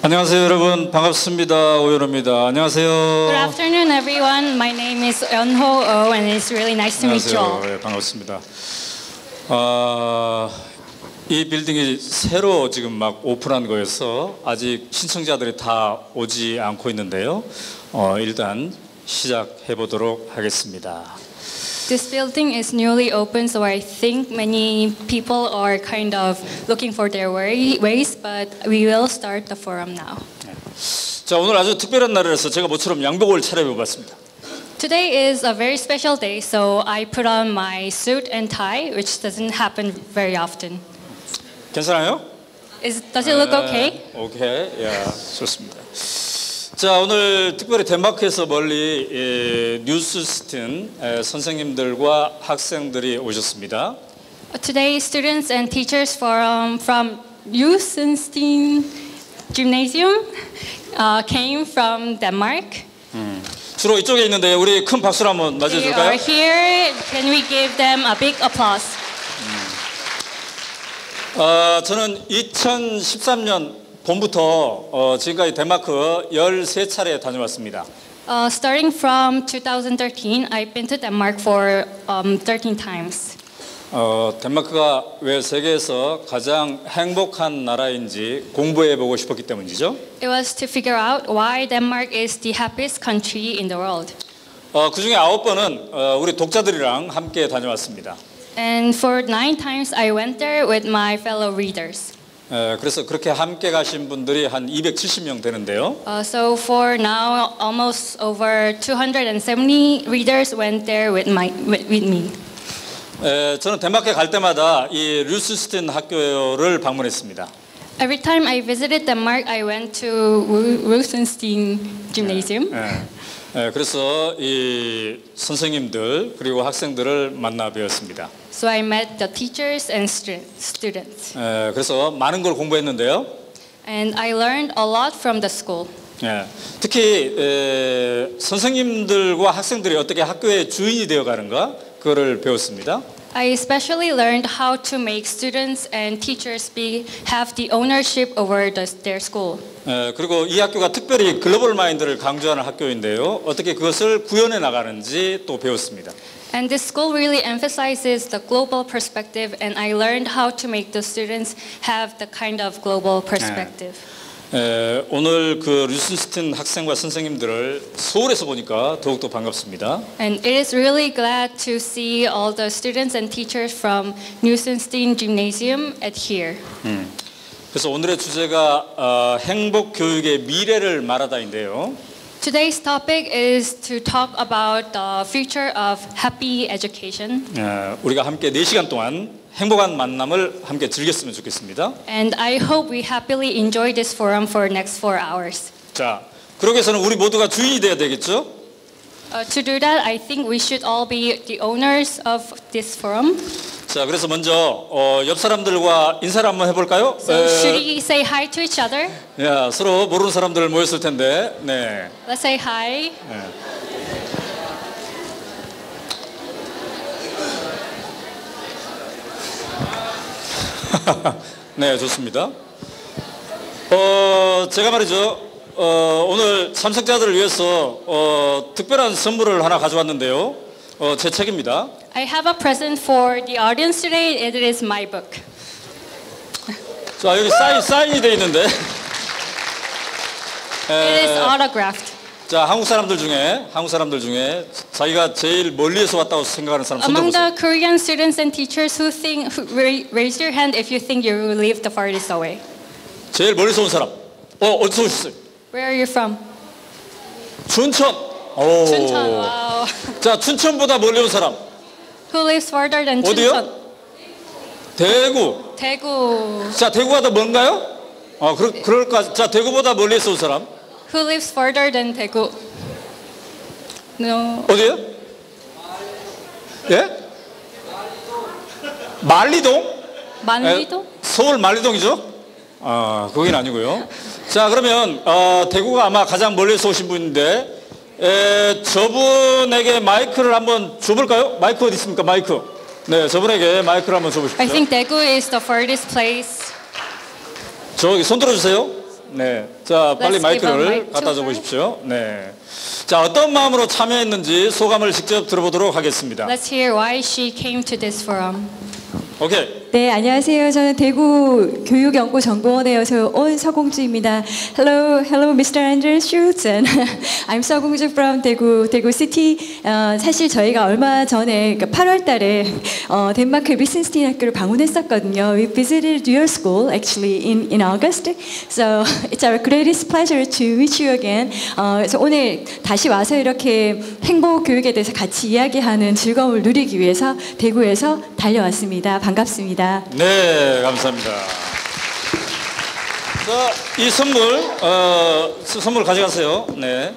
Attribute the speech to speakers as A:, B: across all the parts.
A: 안녕하세요 여러분 반갑습니다. 오연호입니다. 안녕하세요.
B: Good afternoon, everyone. My name is Eunho Oh, and it's really nice to meet you all.
A: 안녕하세요. 네, 반갑습니다. 이 빌딩이 새로 지금 막 오픈한 거여서 아직 신청자들이 다 오지 않고 있는데요. 일단 시작해 보도록 하겠습니다.
B: This building is newly open, so I think many people are kind of looking for their ways, but we will start the forum now.
A: 자, 오늘 아주 특별한 날이라서 제가 모처럼 양복을 차려입어봤습니다.
B: Today is a very special day, so I put on my suit and tie, which doesn't happen very often.
A: 괜찮아요?
B: Does it look okay?
A: 오케이, 야, 좋습니다. 자, 오늘 특별히 덴마크에서 멀리 뉴스스틴 선생님들과 학생들이 오셨습니다.
B: Today, students and teachers from Newsenstein Gymnasium came from Denmark.
A: 주로 이쪽에 있는데 우리 큰 박수로 한번
B: They
A: 맞아줄까요?
B: are here. Can we give them a big applause?
A: 저는 2013년 봄부터 지금까지 덴마크 13차례 다녀왔습니다.
B: Starting from 2013, I've been to Denmark for 13 times.
A: 덴마크가 왜 세계에서 가장 행복한 나라인지 공부해보고 싶었기 때문이죠.
B: It was to figure out why Denmark is the happiest country in the world.
A: 그 중에 9번은 우리 독자들이랑 함께 다녀왔습니다.
B: And for 9 times, I went there with my fellow readers.
A: 그래서 그렇게 함께 가신 분들이 한 270명 되는데요.
B: So for now, almost over 270 readers went there with me.
A: 저는 덴마크에 갈 때마다 이 류스스틴 학교를 방문했습니다.
B: Every time I visited Denmark, I went to Rosenstein Gymnasium.
A: 그래서 이 선생님들 그리고 학생들을 만나 뵈었습니다.
B: So I met the teachers and students.
A: 그래서 많은 걸 공부했는데요.
B: And I learned a lot from the school.
A: 특히 선생님들과 학생들이 어떻게 학교의 주인이 되어가는가 그거를 배웠습니다.
B: I especially learned how to make students and teachers have the ownership over their school.
A: 그리고 이 학교가 특별히 글로벌 마인드를 강조하는 학교인데요. 어떻게 그것을 구현해 나가는지 또 배웠습니다.
B: And this school really emphasizes the global perspective, and I learned how to make the students have the kind of global perspective.
A: 오늘 그 류슨스틴 학생과 선생님들을 서울에서 보니까 더욱더 반갑습니다.
B: And it is really glad to see all the students and teachers from Newsenstein Gymnasium at here.
A: 그래서 오늘의 주제가 행복 교육의 미래를 말하다인데요.
B: Today's topic is to talk about the future of happy education.
A: 우리가 함께 4시간 동안 행복한 만남을 함께 즐겼으면 좋겠습니다.
B: And I hope we happily enjoy this forum for next 4 hours.
A: 자, 그러기 위해서는 우리 모두가 주인이 돼야 되겠죠?
B: To do that, I think we should all be the owners of this forum.
A: 자, 그래서 먼저 옆 사람들과 인사를 한번 해볼까요?
B: So should we say hi to each other?
A: 야, 서로 모르는 사람들 모였을 텐데, 네.
B: Let's say hi.
A: 네, 좋습니다. 제가 말이죠. 오늘 참석자들을 위해서 특별한 선물을 하나 가져왔는데요. 제 책입니다.
B: I have a present for the audience today. It is my book.
A: 자, 여기 사인이 돼 있는데.
B: It is autographed.
A: 자, 한국 사람들 중에 자기가 제일 멀리에서 왔다고 생각하는 사람 손
B: Among
A: 들어보세요.
B: the Korean students and teachers who raise your hand if you think you live the farthest away.
A: 제일 멀리서 온 사람. 어디서 오셨어요?
B: Where are you from?
A: 춘천.
B: 춘천. Wow.
A: 자, 춘천보다 멀리 온 사람.
B: Who lives farther than
A: 어디요?
B: 춘천?
A: 대구.
B: 대구.
A: 자, 대구가 더 먼가요? 그럴까? 자, 대구보다 멀리서 온 사람.
B: Who lives farther than 대구? No.
A: 어디요? 예? 만리동?
B: 만리도?
A: 서울 만리동이죠? 거긴 아니고요. 자, 그러면 대구가 아마 가장 멀리서 오신 분인데 저분에게 마이크를 한번 줘볼까요? 마이크 어디 있습니까? 마이크. 네, 저분에게 마이크를 한번 줘보십시오.
B: I think Daegu is the farthest place.
A: 저기 손 들어주세요. 네. 자, 빨리
B: Let's give a
A: 마이크를
B: mic
A: 갖다
B: to
A: 줘
B: her.
A: 보십시오. 네. 자, 어떤 마음으로 참여했는지 소감을 직접 들어보도록 하겠습니다.
B: Let's hear why she came to this forum.
A: 오케이.
C: 네, 안녕하세요. 저는 대구 교육연구정보원에서 온 서공주입니다. Hello, Mr. Andrew Schultz. And I'm 서공주 from Daegu City. 사실 저희가 얼마 전에, 그러니까 8월달에 덴마크 비슨스틴 학교를 방문했었거든요. We visited your school actually in August. So it's our greatest pleasure to meet you again. 그래서 오늘 다시 와서 이렇게 행복 교육에 대해서 같이 이야기하는 즐거움을 누리기 위해서 대구에서 달려왔습니다. 반갑습니다.
A: 네, 감사합니다. 자, 이 선물 가져가세요. 네.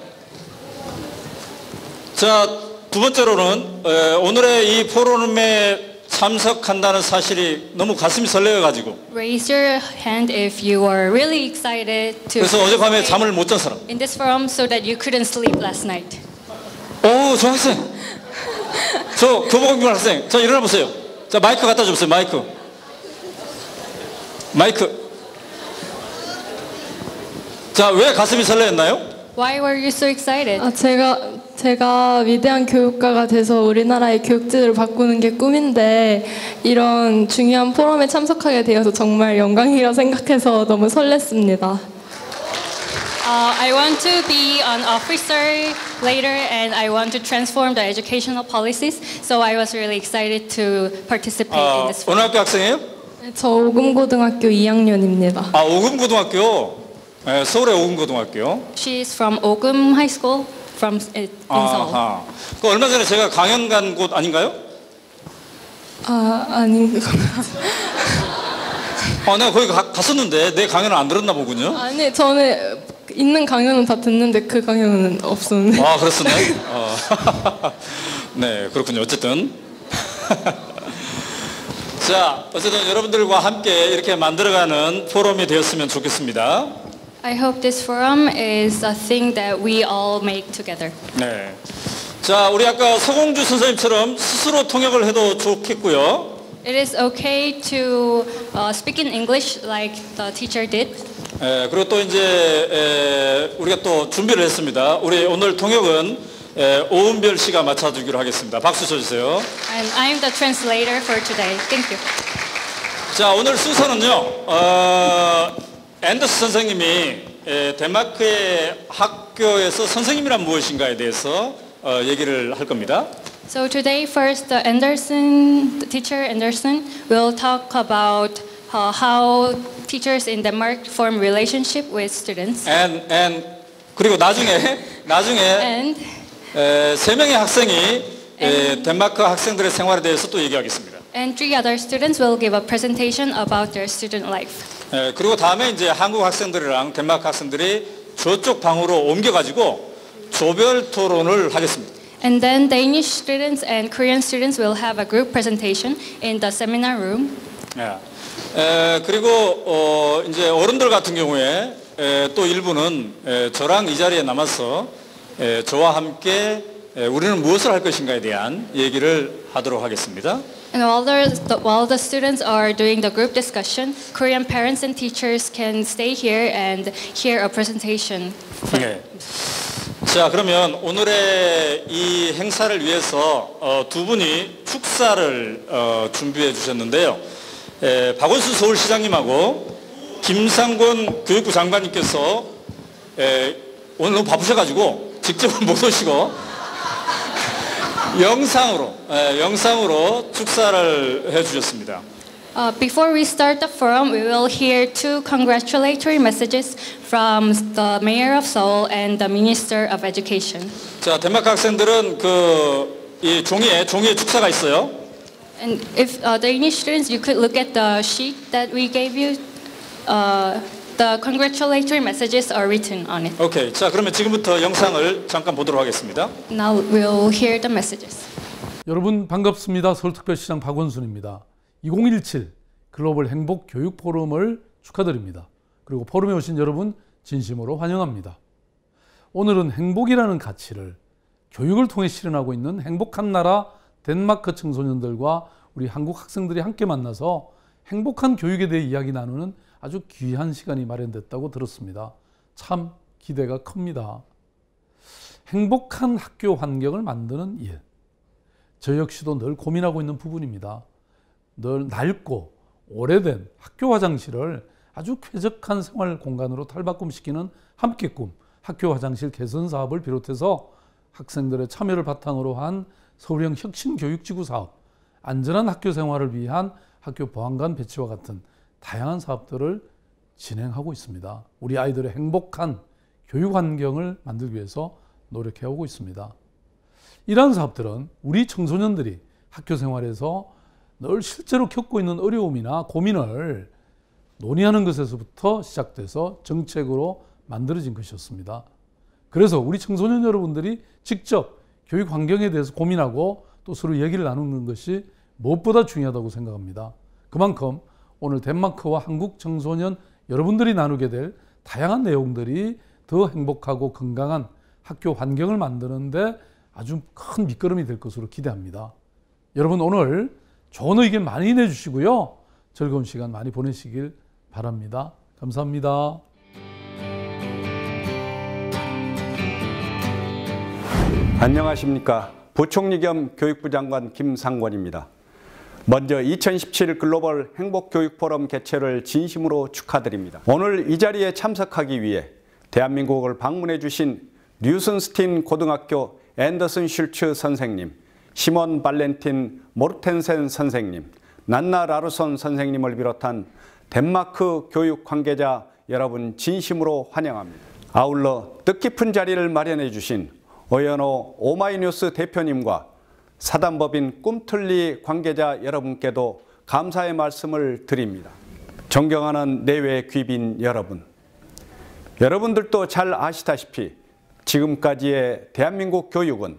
A: 자, 두 번째로는 오늘의 이 포럼에 참석한다는 사실이 너무 가슴이 설레어가지고.
B: Raise your hand if you are really excited to
A: 그래서 어젯밤에
B: participate
A: 잠을 못 잔 사람.
B: in this forum so that you couldn't sleep last night.
A: 오, 저 학생. 저 교복공부 학생. 자, 일어나 보세요. 자, 마이크 갖다 주세요. 마이크. 자, 왜 가슴이 설레었나요?
B: Why were you so excited?
D: 제가 위대한 교육가가 돼서 우리나라의 교육제도를 바꾸는 게 꿈인데 이런 중요한 포럼에 참석하게 되어서 정말 영광이라 생각해서 너무 설렜습니다.
B: I want to be an officer later and I want to transform the educational policies. So I was really excited to participate in this
A: 어느
B: forum.
A: 학교 학생이에요?
D: 저 오금고등학교 2학년입니다.
A: 아, 오금고등학교. 네, 서울의 오금고등학교.
B: She is from Ogum High School from in Seoul.
A: 아하. 그 얼마 전에 제가 강연 간 곳 아닌가요?
D: 아닌 것 같아요.
A: 내가 거기 갔었는데 내 강연을 안 들었나 보군요.
D: 아니, 저는 있는 강연은 다 듣는데 그 강연은 없었는데.
A: 아, 그렇습니까? 네, 그렇군요. 어쨌든. 자, 어쨌든 여러분들과 함께 이렇게 만들어가는 포럼이 되었으면 좋겠습니다.
B: I hope this forum is a thing that we all make together.
A: 네. 자, 우리 아까 서공주 선생님처럼 스스로 통역을 해도 좋겠고요.
B: It is okay to speak in English like the teacher did.
A: 그리고 또 이제 우리가 또 준비를 했습니다. 우리 오늘 통역은 오은별 씨가 맡아주기로 하겠습니다. 박수 쳐주세요.
B: And I'm the translator for today. Thank you.
A: 자, 오늘 순서는요. 앤더스 선생님이 덴마크의 학교에서 선생님이란 무엇인가에 대해서 얘기를 할 겁니다.
B: So today, first, the teacher Anderson, will talk about how teachers in Denmark form relationship with students.
A: And 그리고 나중에
B: And
A: 세 명의 학생이 덴마크 학생들의 생활에 대해서 또 얘기하겠습니다.
B: three other students will give a presentation about their student life.
A: 그리고 다음에 이제 한국 학생들이랑 덴마크 학생들이 저쪽 방으로 옮겨가지고 조별 토론을 하겠습니다.
B: And then Danish students and Korean students will have a group presentation in the seminar room.
A: 그리고 이제 어른들 같은 경우에 또 일부는 저랑 이 자리에 남아서 저와 함께 우리는 무엇을 할 것인가에 대한 얘기를 하도록 하겠습니다.
B: And while the students are doing the group discussion, Korean parents and teachers can stay here and hear a presentation.
A: 네. 자, 그러면 오늘의 이 행사를 위해서 두 분이 축사를 준비해 주셨는데요. 박원순 서울시장님하고 김상곤 교육부 장관님께서 오늘 너무 바쁘셔가지고 직접은 못 오시고 영상으로 축사를 해주셨습니다.
B: Before we start the forum, we will hear two congratulatory messages from the Mayor of Seoul and the Minister of Education.
A: 자, 덴마크 학생들은 이 종이에 축사가 있어요.
B: And if Danish students, you could look at the sheet that we gave you. The congratulatory messages are written on it.
A: 오케이. 자, 그러면 지금부터 영상을 잠깐 보도록 하겠습니다.
B: Now we'll hear the messages.
E: 여러분 반갑습니다. 서울특별시장 박원순입니다. 2017 글로벌 행복 교육 포럼을 축하드립니다. 그리고 포럼에 오신 여러분 진심으로 환영합니다. 오늘은 행복이라는 가치를 교육을 통해 실현하고 있는 행복한 나라 덴마크 청소년들과 우리 한국 학생들이 함께 만나서 행복한 교육에 대해 이야기 나누는 아주 귀한 시간이 마련됐다고 들었습니다. 참 기대가 큽니다. 행복한 학교 환경을 만드는 일. 저 역시도 늘 고민하고 있는 부분입니다. 늘 낡고 오래된 학교 화장실을 아주 쾌적한 생활 공간으로 탈바꿈시키는 함께 꿈, 학교 화장실 개선 사업을 비롯해서 학생들의 참여를 바탕으로 한 서울형 혁신교육지구 사업, 안전한 학교 생활을 위한 학교 보안관 배치와 같은 다양한 사업들을 진행하고 있습니다. 우리 아이들의 행복한 교육 환경을 만들기 위해서 노력해오고 있습니다. 이러한 사업들은 우리 청소년들이 학교 생활에서 늘 실제로 겪고 있는 어려움이나 고민을 논의하는 것에서부터 시작돼서 정책으로 만들어진 것이었습니다. 그래서 우리 청소년 여러분들이 직접 교육 환경에 대해서 고민하고 또 서로 얘기를 나누는 것이 무엇보다 중요하다고 생각합니다. 그만큼 오늘 덴마크와 한국 청소년 여러분들이 나누게 될 다양한 내용들이 더 행복하고 건강한 학교 환경을 만드는데 아주 큰 밑거름이 될 것으로 기대합니다. 여러분 오늘 좋은 의견 많이 내주시고요. 즐거운 시간 많이 보내시길 바랍니다. 감사합니다.
F: 안녕하십니까. 부총리 겸 교육부 장관 김상권입니다. 먼저 2017 글로벌 행복교육 포럼 개최를 진심으로 축하드립니다. 오늘 이 자리에 참석하기 위해 대한민국을 방문해 주신 류슨스틴 고등학교 앤더슨 슐츠 선생님, 시몬 발렌틴 모르텐센 선생님, 난나 라루손 선생님을 비롯한 덴마크 교육 관계자 여러분 진심으로 환영합니다. 아울러 뜻깊은 자리를 마련해 주신 어연호 오마이뉴스 대표님과 사단법인 꿈틀리 관계자 여러분께도 감사의 말씀을 드립니다. 존경하는 내외 귀빈 여러분, 여러분들도 잘 아시다시피 지금까지의 대한민국 교육은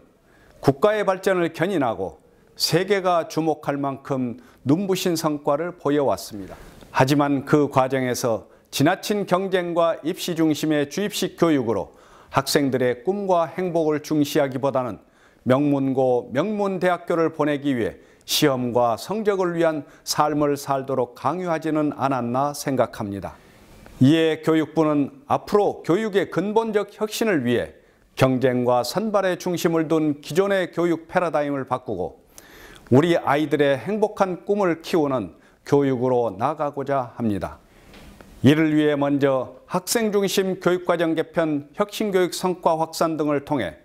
F: 국가의 발전을 견인하고 세계가 주목할 만큼 눈부신 성과를 보여왔습니다. 하지만 그 과정에서 지나친 경쟁과 입시 중심의 주입식 교육으로 학생들의 꿈과 행복을 중시하기보다는 명문고 명문대학교를 보내기 위해 시험과 성적을 위한 삶을 살도록 강요하지는 않았나 생각합니다. 이에 교육부는 앞으로 교육의 근본적 혁신을 위해 경쟁과 선발의 중심을 둔 기존의 교육 패러다임을 바꾸고 우리 아이들의 행복한 꿈을 키우는 교육으로 나아가고자 합니다. 이를 위해 먼저 학생 중심 교육과정 개편, 혁신교육 성과 확산 등을 통해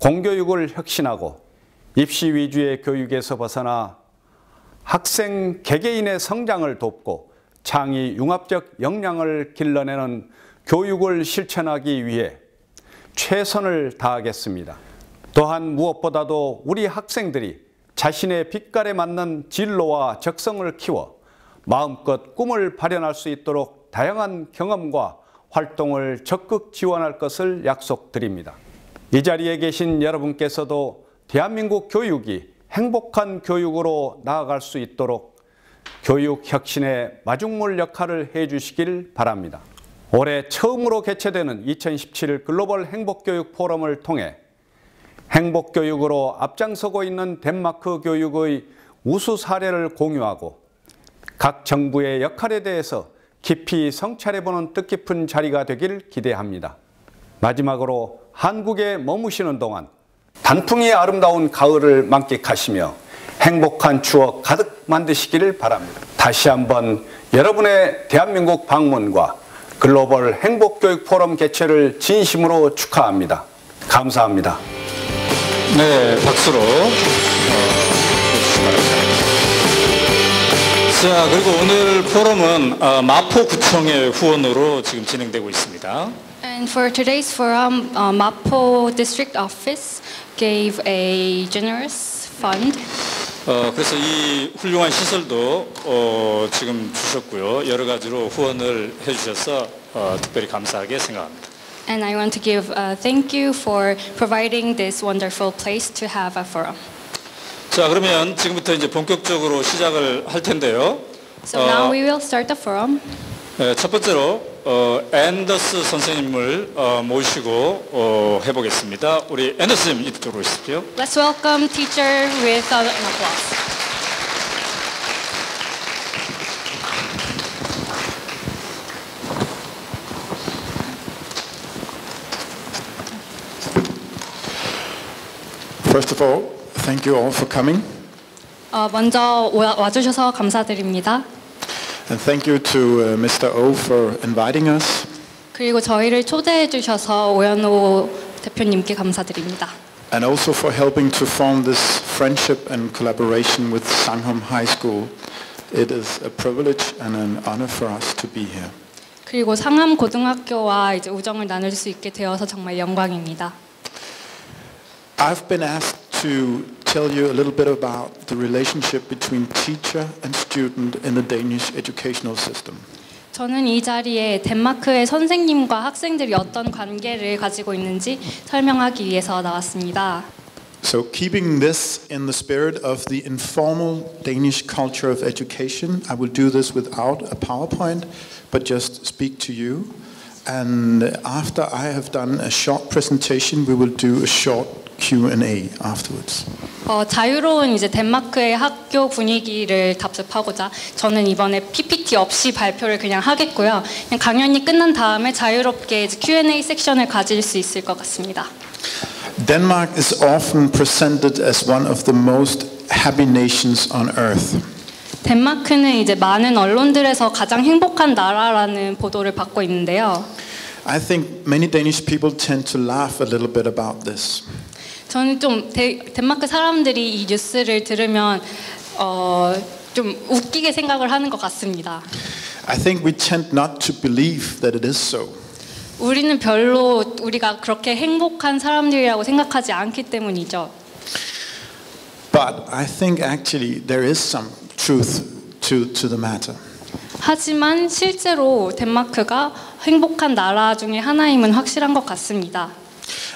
F: 공교육을 혁신하고 입시 위주의 교육에서 벗어나 학생 개개인의 성장을 돕고 창의 융합적 역량을 길러내는 교육을 실천하기 위해 최선을 다하겠습니다. 또한 무엇보다도 우리 학생들이 자신의 빛깔에 맞는 진로와 적성을 키워 마음껏 꿈을 발현할 수 있도록 다양한 경험과 활동을 적극 지원할 것을 약속드립니다. 이 자리에 계신 여러분께서도 대한민국 교육이 행복한 교육으로 나아갈 수 있도록 교육 혁신의 마중물 역할을 해주시길 바랍니다. 올해 처음으로 개최되는 2017 글로벌 행복교육 포럼을 통해 행복교육으로 앞장서고 있는 덴마크 교육의 우수 사례를 공유하고 각 정부의 역할에 대해서 깊이 성찰해보는 뜻깊은 자리가 되길 기대합니다. 마지막으로 한국에 머무시는 동안 단풍이 아름다운 가을을 만끽하시며 행복한 추억 가득 만드시기를 바랍니다. 다시 한번 여러분의 대한민국 방문과 글로벌 행복교육 포럼 개최를 진심으로 축하합니다. 감사합니다.
A: 네, 박수로 해주시기 바랍니다. 자, 그리고 오늘 포럼은 마포구청의 후원으로 지금 진행되고 있습니다.
B: And for today's forum, Mapo District Office gave a generous fund.
A: 그래서 이 훌륭한 시설도 지금 주셨고요. 여러 가지로 후원을 해주셔서 특별히 감사하게 생각합니다.
B: And I want to give a thank you for providing this wonderful place to have a forum.
A: 자, 그러면 지금부터 이제 본격적으로 시작을 할 텐데요.
B: So now we will start the forum.
A: 첫 번째로 앤더스 선생님을 모시고 해보겠습니다. 우리 앤더스님 이쪽으로 오십시오.
B: Let's welcome teacher with an applause.
G: First of all, thank you all for coming.
B: 먼저 와주셔서 감사드립니다.
G: And thank you to Mr. O for inviting us.
B: 그리고 저희를 초대해 주셔서 오연호 대표님께 감사드립니다.
G: And also for helping to form this friendship and collaboration with Sangham High School. It is a privilege and an honor for us to be here.
B: 그리고 상암 고등학교와 이제 우정을 나눌 수 있게 되어서 정말 영광입니다.
G: I've been asked to tell you a little bit about the relationship between teacher and student in the Danish educational system.
B: 저는 이 자리에 덴마크의 선생님과 학생들이 어떤 관계를 가지고 있는지 설명하기 위해서 나왔습니다.
G: So keeping this in the spirit of the informal Danish culture of education, I will do this without a PowerPoint, but just speak to you. And after I have done a short presentation, we will do a short Q&A afterwards.
B: 자유로운 이제 덴마크의 학교 분위기를 답습하고자 저는 이번에 PPT 없이 발표를 그냥 하겠고요. 그냥 강연이 끝난 다음에 자유롭게 이제 Q&A 섹션을 가질 수 있을 것 같습니다.
G: Denmark is often presented as one of the most happy nations on earth.
B: 덴마크는 이제 많은 언론들에서 가장 행복한 나라라는 보도를 받고 있는데요.
G: I think many Danish people tend to laugh a little bit about this.
B: 저는 좀 덴마크 사람들이 이 뉴스를 들으면 좀 웃기게 생각을 하는 것 같습니다.
G: I think we tend not to believe that it is so.
B: 우리는 별로 우리가 그렇게 행복한 사람들이라고 생각하지 않기 때문이죠.
G: But I think actually there is some truth to the matter.
B: 하지만 실제로 덴마크가 행복한 나라 중에 하나임은 확실한 것 같습니다.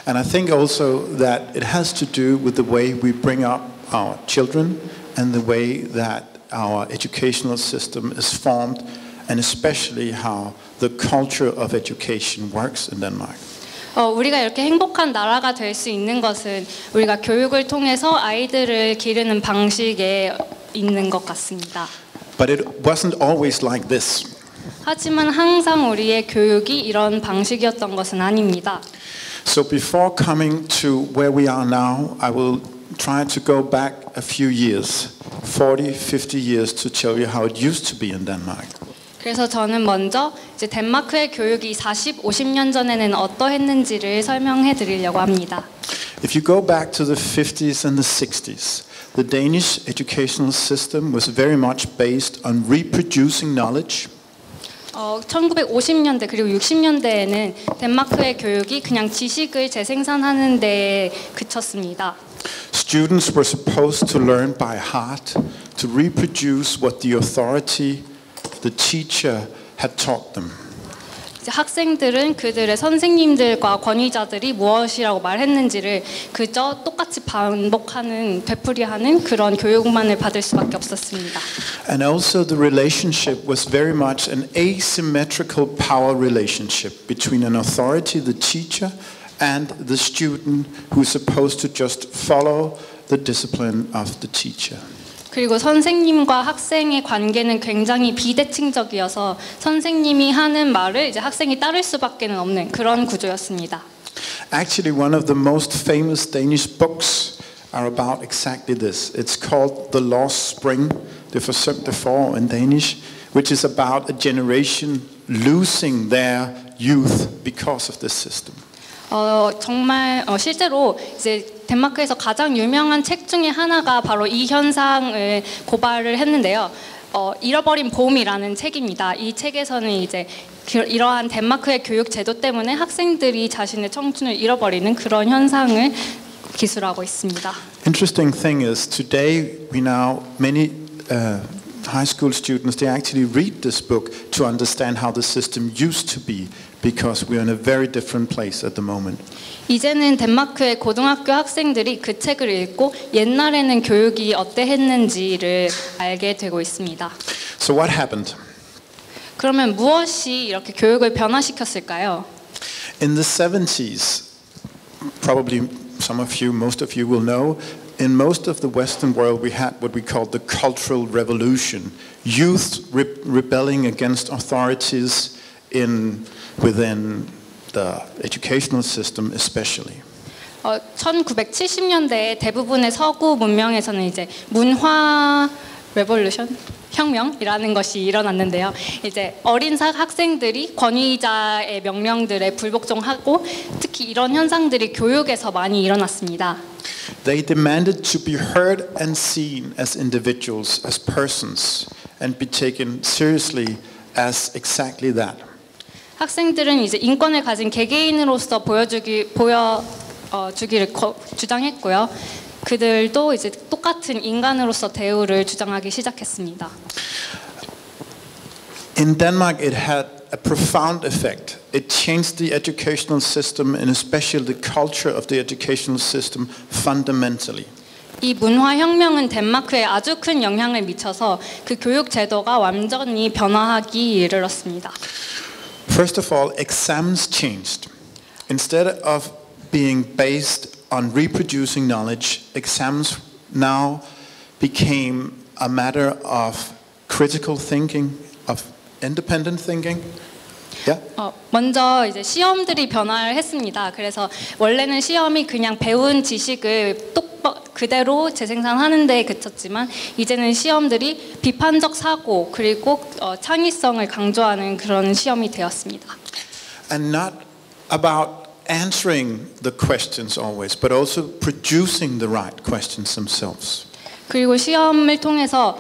G: And I think also that it has to do with the way we bring up our children and the way that our educational system is formed, and especially how the culture of education works in Denmark.
B: 우리가 이렇게 행복한 나라가 될 수 있는 것은 우리가 교육을 통해서 아이들을 기르는 방식에 있는 것 같습니다.
G: But it wasn't always like this.
B: 하지만 항상 우리의 교육이 이런 방식이었던 것은 아닙니다.
G: So before coming to where we are now, I will try to go back a few years, 40, 50 years, to tell you how it used to be in Denmark.
B: 그래서 저는 먼저 이제 덴마크의 교육이 40, 50년 전에는 어떠했는지를 설명해 드리려고 합니다.
G: If you go back to the 50s and the 60s, the Danish educational system was very much based on reproducing knowledge.
B: 1950년대 그리고 60년대에는 덴마크의 교육이 그냥 지식을 재생산하는 데에 그쳤습니다.
G: Students were supposed to learn by heart to reproduce what the authority, the teacher, had taught them.
B: 이제 학생들은 그들의 선생님들과 권위자들이 무엇이라고 말했는지를 그저 똑같이 반복하는, 되풀이하는 그런 교육만을 받을 수밖에 없었습니다.
G: And also the relationship was very much an asymmetrical power relationship between an authority, the teacher, and the student who's supposed to just follow the discipline of the teacher.
B: 그리고 선생님과 학생의 관계는 굉장히 비대칭적이어서 선생님이 하는 말을 이제 학생이 따를 수밖에는 없는 그런 구조였습니다.
G: Actually, one of the most famous Danish books are about exactly this. It's called The Lost Spring, Det forsømte forår in Danish, which is about a generation losing their youth because of this system.
B: 정말 실제로 이제 덴마크에서 가장 유명한 책 중에 하나가 바로 이 현상을 고발을 했는데요. 잃어버린 봄이라는 책입니다. 이 책에서는 이제 이러한 덴마크의 교육 제도 때문에 학생들이 자신의 청춘을 잃어버리는 그런 현상을 기술하고 있습니다.
G: Interesting thing is today we now many high school students they actually read this book to understand how the system used to be. Because we are in a very different place at the moment.
B: 이제는 덴마크의 고등학교 학생들이 그 책을 읽고 옛날에는 교육이 어떠했는지를 알게 되고 있습니다.
G: So what happened?
B: 그러면 무엇이 이렇게 교육을 변화시켰을까요?
G: In the 70s, probably some of you, most of you will know, in most of the Western world we had what we called the Cultural Revolution. Youth rebelling against authorities within the educational system especially.
B: 1970년대 대부분의 서구 문명에서는 이제 문화 레볼루션 혁명이라는 것이 일어났는데요. 이제 어린 학생들이 권위자의 명령들에 불복종하고 특히 이런 현상들이 교육에서 많이 일어났습니다.
G: They demanded to be heard and seen as individuals, as persons, and be taken seriously as exactly that.
B: 학생들은 이제 인권을 가진 개개인으로서 주기를 주장했고요. 그들도 이제 똑같은 인간으로서 대우를 주장하기 시작했습니다.
G: In Denmark, it had a profound effect. It changed the educational system and especially the culture of the educational system fundamentally.
B: 이 문화 혁명은 덴마크에 아주 큰 영향을 미쳐서 그 교육 제도가 완전히 변화하기 이르렀습니다.
G: First of all, exams changed. Instead of being based on reproducing knowledge, exams now became a matter of critical thinking, of independent thinking. Yeah?
B: 먼저 이제 시험들이 변화를 했습니다. 그래서 원래는 시험이 그냥 배운 지식을 그대로 재생산하는 데 그쳤지만 이제는 시험들이 비판적 사고 그리고 창의성을 강조하는 그런 시험이 되었습니다.
G: And not about answering the questions always, but also producing the right questions themselves.
B: 그리고 시험을 통해서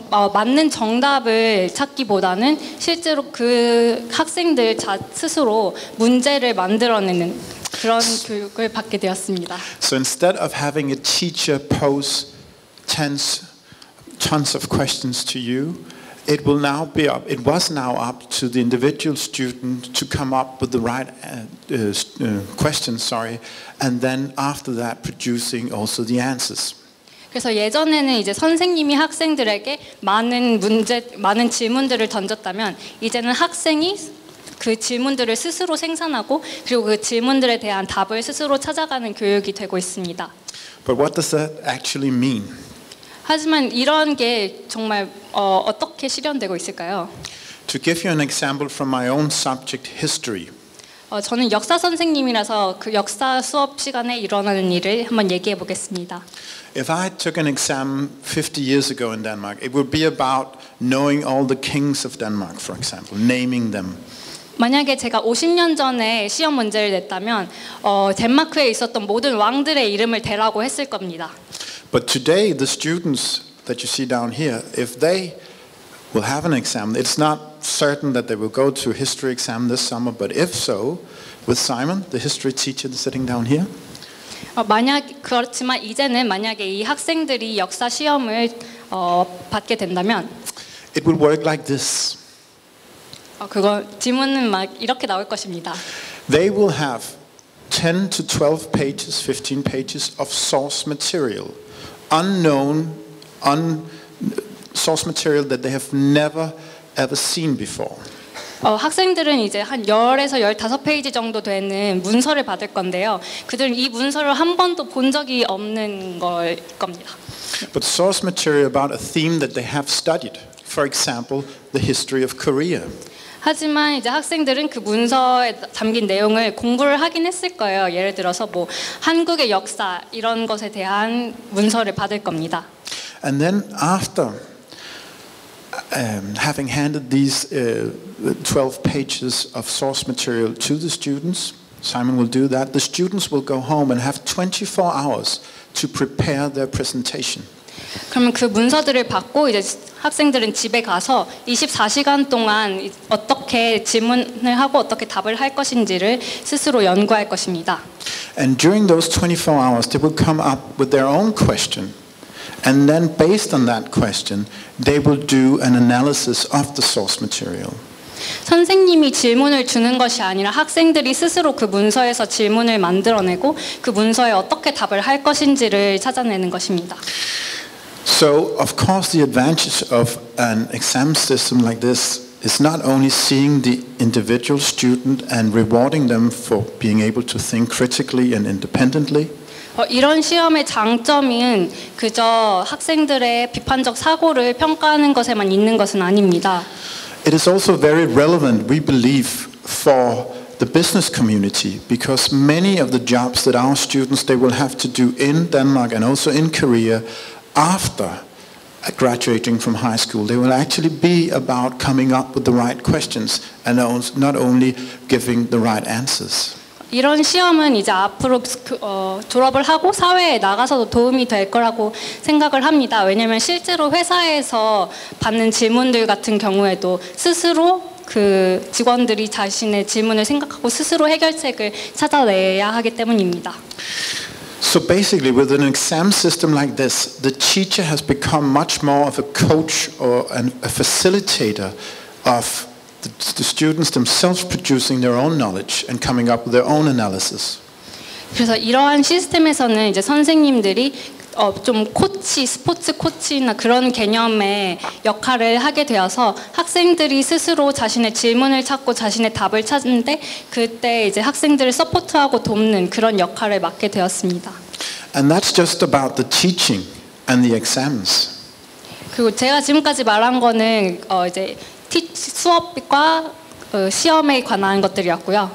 B: 맞는 정답을 찾기보다는 실제로 그 학생들 스스로 문제를 만들어내는 그런 교육을 받게 되었습니다.
G: So instead of having a teacher pose tons of questions to you, it was now up to the individual student to come up with the right questions, and then after that producing also the answers.
B: 그래서 예전에는 이제 선생님이 학생들에게 많은 질문들을 던졌다면 이제는 학생이 그 질문들을 스스로 생산하고 그리고 그 질문들에 대한 답을 스스로 찾아가는 교육이 되고 있습니다.
G: But what does that actually mean?
B: 하지만 이런 게 정말 어떻게 실현되고 있을까요?
G: To give you an example from my own subject, history.
B: 저는 역사 선생님이라서 그 역사 수업 시간에 일어나는 일을 한번 얘기해 보겠습니다.
G: If I took an exam 50 years ago in Denmark, it would be about knowing all the kings of Denmark, for example, naming them.
B: 만약에 제가 50년 전에 시험 문제를 냈다면 덴마크에 있었던 모든 왕들의 이름을 대라고 했을 겁니다.
G: But today, the students that you see down here, if they will have an exam, it's not certain that they will go to a history exam this summer, but if so, with Simon, the history teacher sitting down here,
B: 그렇지만 이제는 만약에 이 학생들이 역사 시험을 받게 된다면
G: it will work like this.
B: 그거 지문은 막 이렇게 나올 것입니다.
G: They will have 10 to 12 pages, 15 pages of source material, unknown, source material that they have never ever seen before.
B: 학생들은 이제 한 10에서 15페이지 정도 되는 문서를 받을 건데요. 그들은 이 문서를 한 번도 본 적이 없는 걸 겁니다.
G: But source material about a theme that they have studied. For example, the history of Korea.
B: 하지만 이제 학생들은 그 문서에 담긴 내용을 공부를 하긴 했을 거예요. 예를 들어서 뭐 한국의 역사 이런 것에 대한 문서를 받을 겁니다.
G: And then after having handed these 12 pages of source material to the students, Simon will do that. The students will go home and have 24 hours to prepare their presentation.
B: 그러면 그 문서들을 받고 이제 학생들은 집에 가서 24시간 동안 어떻게 질문을 하고 어떻게 답을 할 것인지를 스스로 연구할 것입니다.
G: And during those 24 hours, they will come up with their own question. And then based on that question, they will do an analysis of the source material.
B: 선생님이 질문을 주는 것이 아니라 학생들이 스스로 그 문서에서 질문을 만들어내고 그 문서에 어떻게 답을 할 것인지를 찾아내는 것입니다.
G: So, of course, the advantage of an exam system like this is not only seeing the individual student and rewarding them for being able to think critically and independently.
B: 이런 시험의 장점은 그저 학생들의 비판적 사고를 평가하는 것에만 있는 것은 아닙니다.
G: It is also very relevant, we believe, for the business community, because many of the jobs that our students they will have to do in Denmark and also in Korea after graduating from high school, they will actually be about coming up with the right questions and not only giving the right answers.
B: 이런 시험은 이제 앞으로 졸업을 하고 사회에 나가서도 도움이 될 거라고 생각을 합니다. 왜냐하면 실제로 회사에서 받는 질문들 같은 경우에도 스스로 그 직원들이 자신의 질문을 생각하고 스스로 해결책을 찾아내야 하기 때문입니다.
G: So basically, with an exam system like this, the teacher has become much more of a coach or a facilitator of the students themselves producing their own knowledge and coming up with their own analysis.
B: 그래서 이러한 시스템에서는 이제 선생님들이 좀 코치, 스포츠 코치나 그런 개념의 역할을 하게 되어서 학생들이 스스로 자신의 질문을 찾고 자신의 답을 찾는데 그때 이제 학생들을 서포트하고 돕는 그런 역할을 맡게 되었습니다.
G: And that's just about the teaching and the exams.
B: 그리고 제가 지금까지 말한 거는 이제 수업과 시험에 관한 것들이었고요.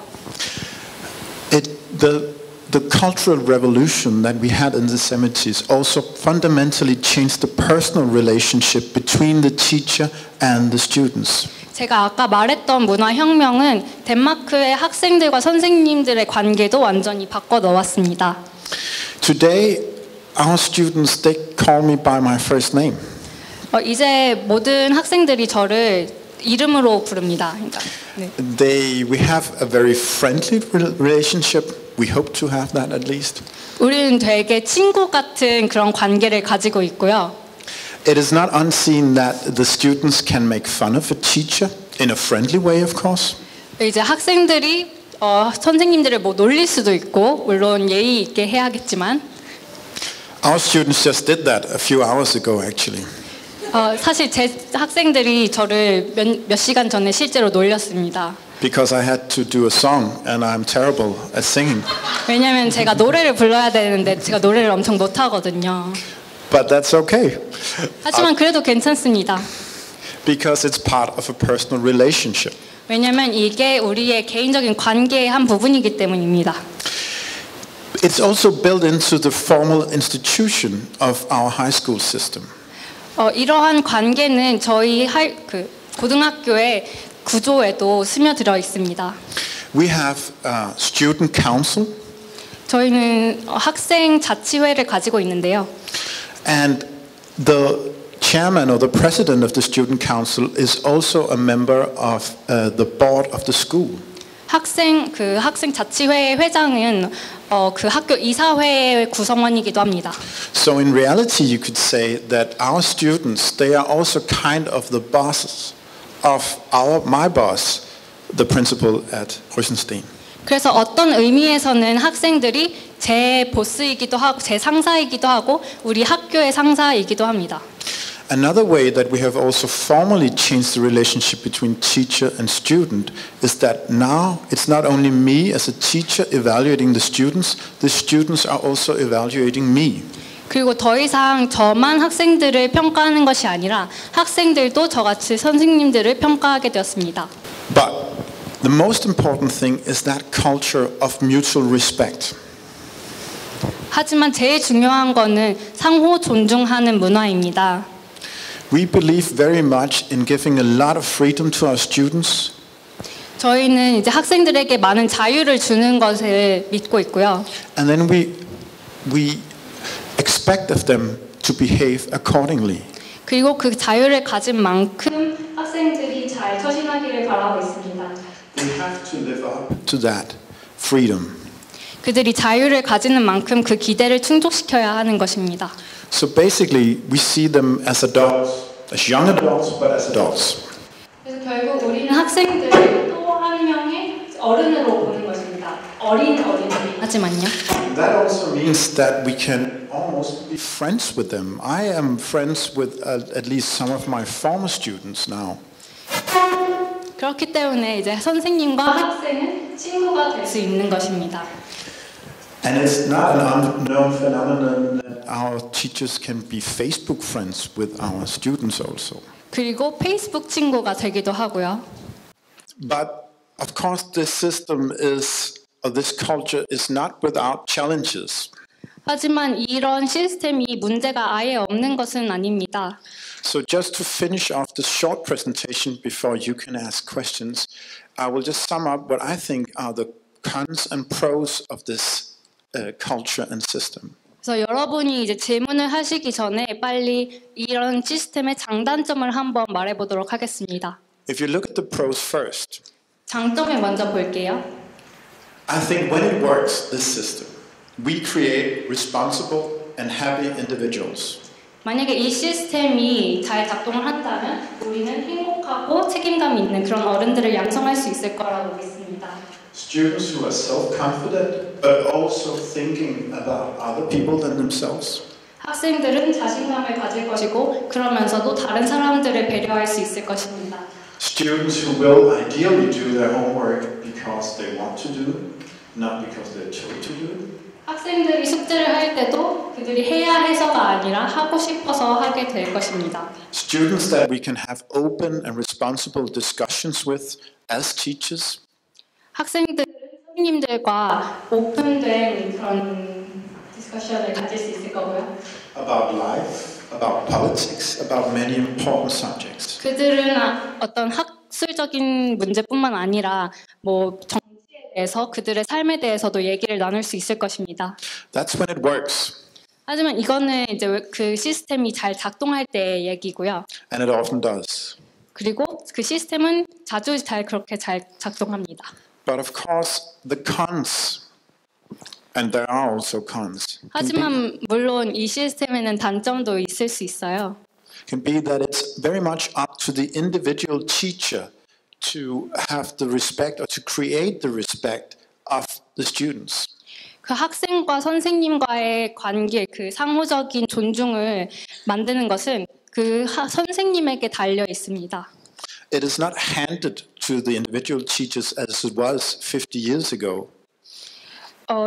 G: The cultural revolution that we had in the 70s also fundamentally changed the personal relationship between the teacher and the students.
B: 제가 아까 말했던 문화혁명은 덴마크의 학생들과 선생님들의 관계도 완전히 바꿔 놓았습니다.
G: Today, our students they call me by my first name.
B: 이제 모든 학생들이 저를 이름으로 부릅니다. 그러니까, 네.
G: We have a very friendly relationship. We hope to have that at least.
B: 우리는 되게 친구 같은 그런 관계를 가지고 있고요.
G: It is not unseen that the students can make fun of a teacher in a friendly way, of course.
B: 이제 학생들이 선생님들을 뭐 놀릴 수도 있고 물론 예의 있게 해야겠지만.
G: Our students just did that a few hours ago, actually.
B: 사실 제 학생들이 저를 몇 시간 전에 실제로 놀렸습니다.
G: Because I had to do a song and I'm terrible at singing.
B: 왜냐면 제가 노래를 불러야 되는데 제가 노래를 엄청 못하거든요.
G: But that's okay.
B: 하지만 그래도 괜찮습니다.
G: Because it's part of a personal relationship.
B: 왜냐면 이게 우리의 개인적인 관계의 한 부분이기 때문입니다.
G: It's also built into the formal institution of our high school system.
B: 이러한 관계는 저희 고등학교의 구조에도 스며들어 있습니다.
G: We have student council.
B: 저희는 학생 자치회를 가지고 있는데요.
G: And the chairman or the president of the student council is also a member of the board of the school.
B: 학생 자치회의 회장은 그 학교 이사회의 구성원이기도 합니다.
G: So in reality, you could say that our students they are also kind of the bosses of my boss, the principal at Rüsenstein.
B: 그래서 어떤 의미에서는 학생들이 제 보스이기도 하고 제 상사이기도 하고 우리 학교의 상사이기도 합니다.
G: Another way that we have also formally changed the relationship between teacher and student is that now it's not only me as a teacher evaluating the students are also evaluating me.
B: 그리고 더 이상 저만 학생들을 평가하는 것이 아니라 학생들도 저같이 선생님들을 평가하게 되었습니다.
G: But the most important thing is that culture of mutual respect.
B: 하지만 제일 중요한 거는 상호 존중하는 문화입니다.
G: We believe very much in giving a lot of freedom to our students.
B: 저희는 이제 학생들에게 많은 자유를 주는 것을 믿고 있고요.
G: And then we expect of them to behave accordingly.
B: 그리고 그 자유를 가진 만큼 학생들이 잘 처신하기를 바라고 있습니다.
G: We have to live up to that freedom.
B: 그들이 자유를 가지는 만큼 그 기대를 충족시켜야 하는 것입니다.
G: So basically, we see them as adults, as young adults, but as adults.
B: 그래서 결국 우리는 학생들을 또 한 명의 어른으로 보는 것입니다. 어린이 하지만요.
G: That also means that we can almost be friends with them. I am friends with at least some of my former students now.
B: 그렇기 때문에 이제 선생님과 학생은 친구가 될 수 있는 것입니다.
G: And it's not an unknown phenomenon that our teachers can be Facebook friends with our students also.
B: 그리고 페이스북 친구가 되기도 하고요.
G: But Of course, this system is, or this culture is not without challenges.
B: 하지만 이런 시스템이 문제가 아예 없는 것은 아닙니다.
G: So just to finish off this short presentation before you can ask questions, I will just sum up what I think are the cons and pros of this culture and system.
B: 그래서 여러분이 이제 질문을 하시기 전에 빨리 이런 시스템의 장단점을 한번 말해보도록 하겠습니다.
G: If you look at the pros first,
B: 장점을 먼저 볼게요.
G: I think when it works, this system, we create responsible and happy individuals.
B: 만약에 이 시스템이 잘 작동을 한다면 우리는 행복하고 책임감 있는 그런 어른들을 양성할 수 있을 거라고 믿습니다.
G: Students who are self-confident but also thinking about other people than themselves.
B: 학생들은 자신감을 가질 것이고 그러면서도 다른 사람들을 배려할 수 있을 것입니다.
G: Students who will ideally do their homework because they want to do it, not because they're told to do it.
B: 학생들이 숙제를 할 때도 그들이 해야 해서가 아니라 하고 싶어서 하게 될 것입니다.
G: Students that we can have open and responsible discussions with as teachers.
B: 학생들은 선생님들과 오픈된 그런 디스커션을 가질 수 있을 거고요.
G: About life, about politics, about many important subjects.
B: 그들은 어떤 학술적인 문제뿐만 아니라 뭐 정치에 대해서 그들의 삶에 대해서도 얘기를 나눌 수 있을 것입니다.
G: That's when it works.
B: 하지만 이거는 이제 그 시스템이 잘 작동할 때의 얘기고요.
G: And it often does.
B: 그리고 그 시스템은 자주 그렇게 잘 작동합니다.
G: But of course, the cons, and there are also cons,
B: 하지만 물론 이 시스템에는 단점도 있을 수 있어요.
G: can be that it's very much up to the individual teacher to have the respect or to create the respect of the students.
B: 그 학생과 선생님과의 관계, 그 상호적인 존중을 만드는 것은 그 선생님에게 달려 있습니다.
G: It is not handed to the individual teachers as it was 50 years ago.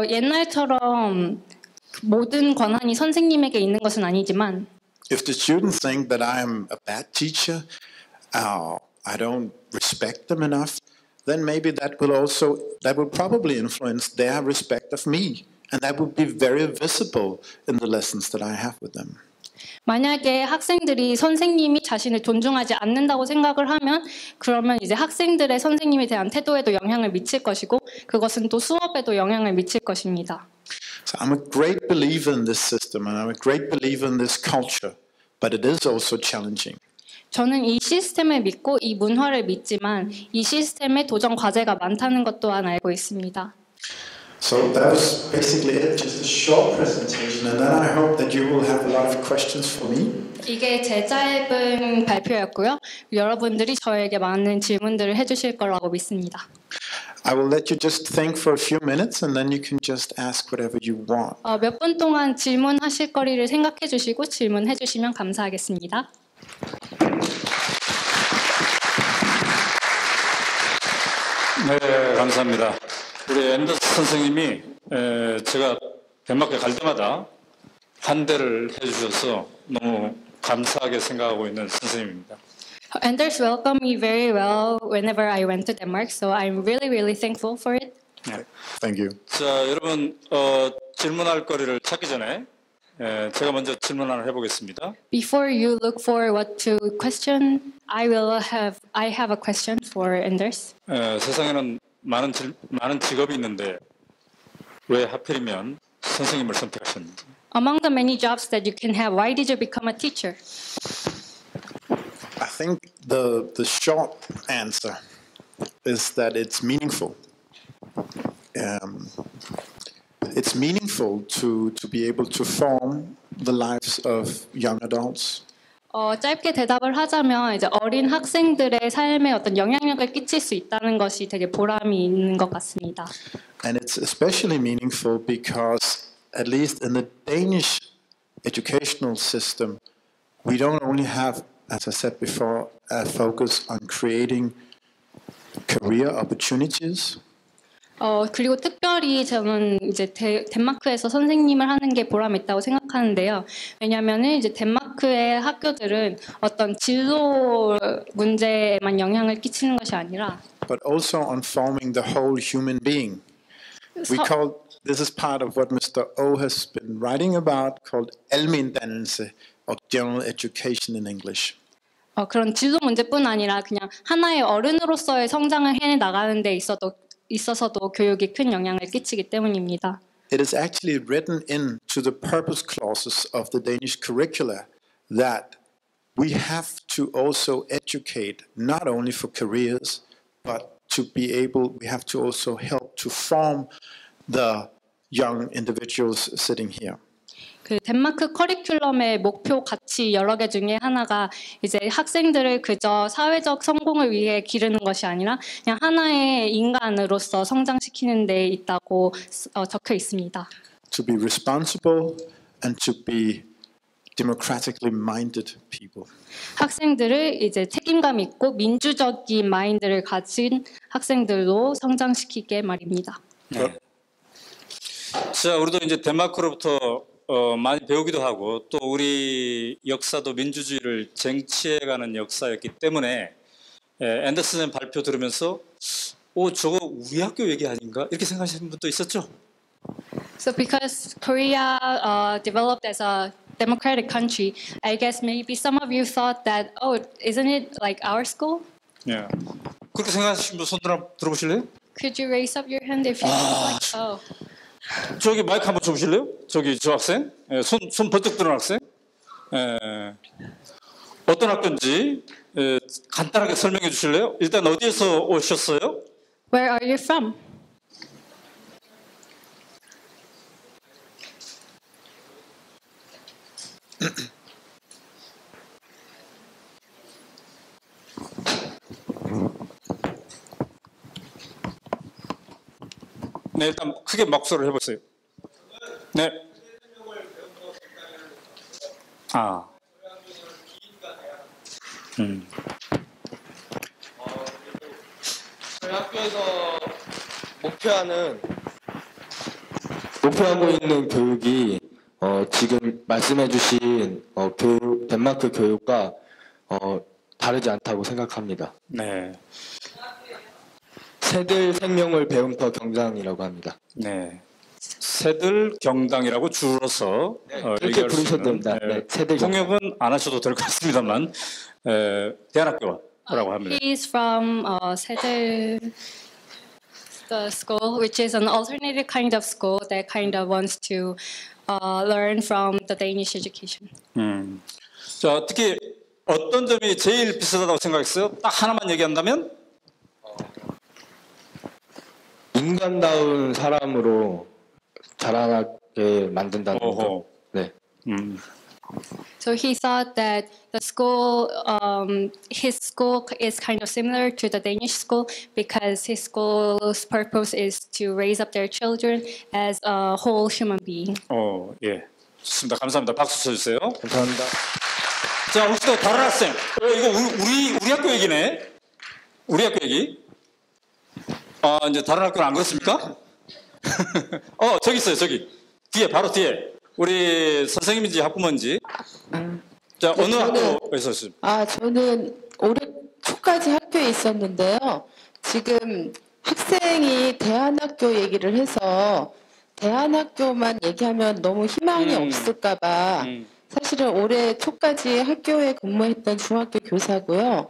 B: 옛날처럼 모든 권한이 선생님에게 있는 것은 아니지만
G: If the students think that I am a bad teacher, I don't respect them enough, then maybe that will probably influence their respect of me, and that would be very visible in the lessons that I have with them.
B: 만약에 학생들이 선생님이 자신을 존중하지 않는다고 생각을 하면 그러면 이제 학생들의 선생님에 대한 태도에도 영향을 미칠 것이고 그것은 또 수업에도 영향을 미칠 것입니다.
G: So I'm a great believer in this system, and I'm a great believer in this culture, but it is also challenging.
B: 저는 이 시스템을 믿고 이 문화를 믿지만 이 시스템에 도전 과제가 많다는 것 또한 알고 있습니다.
G: So that was basically it, just a short presentation, and then I hope that you will have a lot of questions for me.
B: 이게 제 짧은 발표였고요. 여러분들이 저에게 많은 질문들을 해주실 거라고 믿습니다.
G: I will let you just think for a few minutes, and then you can just ask whatever you want.
B: 몇 분 동안 질문하실 거리를 생각해 주시고 질문해 주시면 감사하겠습니다.
A: 네, 감사합니다. 우리 앤더스 선생님이 제가 덴마크에 갈 때마다 환대를 해주셔서 너무 감사하게 생각하고 있는 선생님입니다.
B: Anders welcomed me very well whenever I went to Denmark, so I'm really thankful for it.
A: 네.
G: Thank you.
A: 자, 여러분 질문할 거리를 찾기 전에 제가 먼저 질문 하나 해보겠습니다.
B: Before you look for what to question, I have a question for Anders.
A: 세상에는 많은 직업이 있는데 왜 하필이면 선생님을 선택하셨는지.
B: Among the many jobs that you can have, why did you become a teacher?
G: I think the short answer is that it's meaningful. It's meaningful to be able to form the lives of young adults.
B: 짧게 대답을 하자면 이제 어린 학생들의 삶에 어떤 영향력을 끼칠 수 있다는 것이 되게 보람이 있는 것 같습니다.
G: And it's especially meaningful because, at least in the Danish educational system, we don't only have, as I said before, a focus on creating career opportunities.
B: 그리고 특별히 저는 이제 덴마크에서 선생님을 하는 게 보람 있다고 생각하는데요. 왜냐하면은 이제 덴마크의 학교들은 어떤 진로 문제에만 영향을 끼치는 것이 아니라
G: but also on forming the whole human being. This is part of what Mr. O has been writing about, called almendannelse, or general education in English.
B: 그런 진로 문제뿐 아니라 그냥 하나의 어른으로서의 성장을 해 나가는 데 있어서도 교육이 큰 영향을 끼치기 때문입니다.
G: It is actually written into the purpose clauses of the Danish curricula that we have to also educate not only for careers, but we have to also help to form the young individuals sitting here.
B: 그 덴마크 커리큘럼의 목표 가치 여러 개 중에 하나가 이제 학생들을 그저 사회적 성공을 위해 기르는 것이 아니라 그냥 하나의 인간으로서 성장시키는 데 있다고 적혀 있습니다.
G: To be responsible and to be democratically minded people.
B: 학생들을 이제 책임감 있고 민주적인 마인드를 가진 학생들로 성장시키게 말입니다.
A: 네. 자, 우리도 이제 덴마크로부터 많이 배우기도 하고 또 우리 역사도 민주주의를 쟁취해가는 역사였기 때문에 앤더슨 발표 들으면서 저거 우리 학교 얘기 아닌가? 이렇게 생각하시는 분도 있었죠?
B: So because Korea developed as a democratic country, I guess maybe some of you thought that, isn't it like our school?
A: 예. 그렇게 생각하시는 분 손 들어보실래요?
B: Could you raise up your hand if you think like,
A: 저기 마이크 한번 줘보실래요? 저기 저 학생, 손 번쩍 드는 학생. 어떤 학교인지 간단하게 설명해 주실래요? 일단 어디에서 오셨어요?
B: Where are you from?
A: 네, 일단 크게 목소리를 해보세요. 네.
H: 저희 학교에서 목표하고 있는 교육이 지금 말씀해주신 덴마크 교육과 다르지 않다고 생각합니다.
A: 네.
H: 새들 생명을 배움터 경장이라고 합니다.
A: 네. 새들 경당이라고 줄여서
H: 그렇게 부르셔도 됩니다. 네, 새들
A: 통역은 안 하셔도 될 것 같습니다만 대안학교라고 합니다.
B: He's from 새들 the school, which is an alternative kind of school that kind of wants to learn from the Danish education.
A: 자, 특히 어떤 점이 제일 비슷하다고 생각했어요? 딱 하나만 얘기한다면?
H: 인간다운 사람으로 자라나게 만든다는 거. 네.
B: So he thought that the school, his school is kind of similar to the Danish school because his school's purpose is to raise up their children as a whole human being.
A: 예. 좋습니다. 감사합니다. 박수 쳐주세요.
H: 감사합니다.
A: 자, 혹시 또 다른 학생? 이거 우리 학교 얘기네. 우리 학교 얘기. 이제 다른 학교는 안 그렇습니까? 저기 있어요, 저기. 뒤에, 바로 뒤에. 우리 선생님인지 학부모인지. 자, 어느 학교에서 있습니까?
I: 저는 올해 초까지 학교에 있었는데요. 지금 학생이 대안학교 얘기를 해서 대안학교만 얘기하면 너무 희망이 없을까봐 사실은 올해 초까지 학교에 근무했던 중학교 교사고요.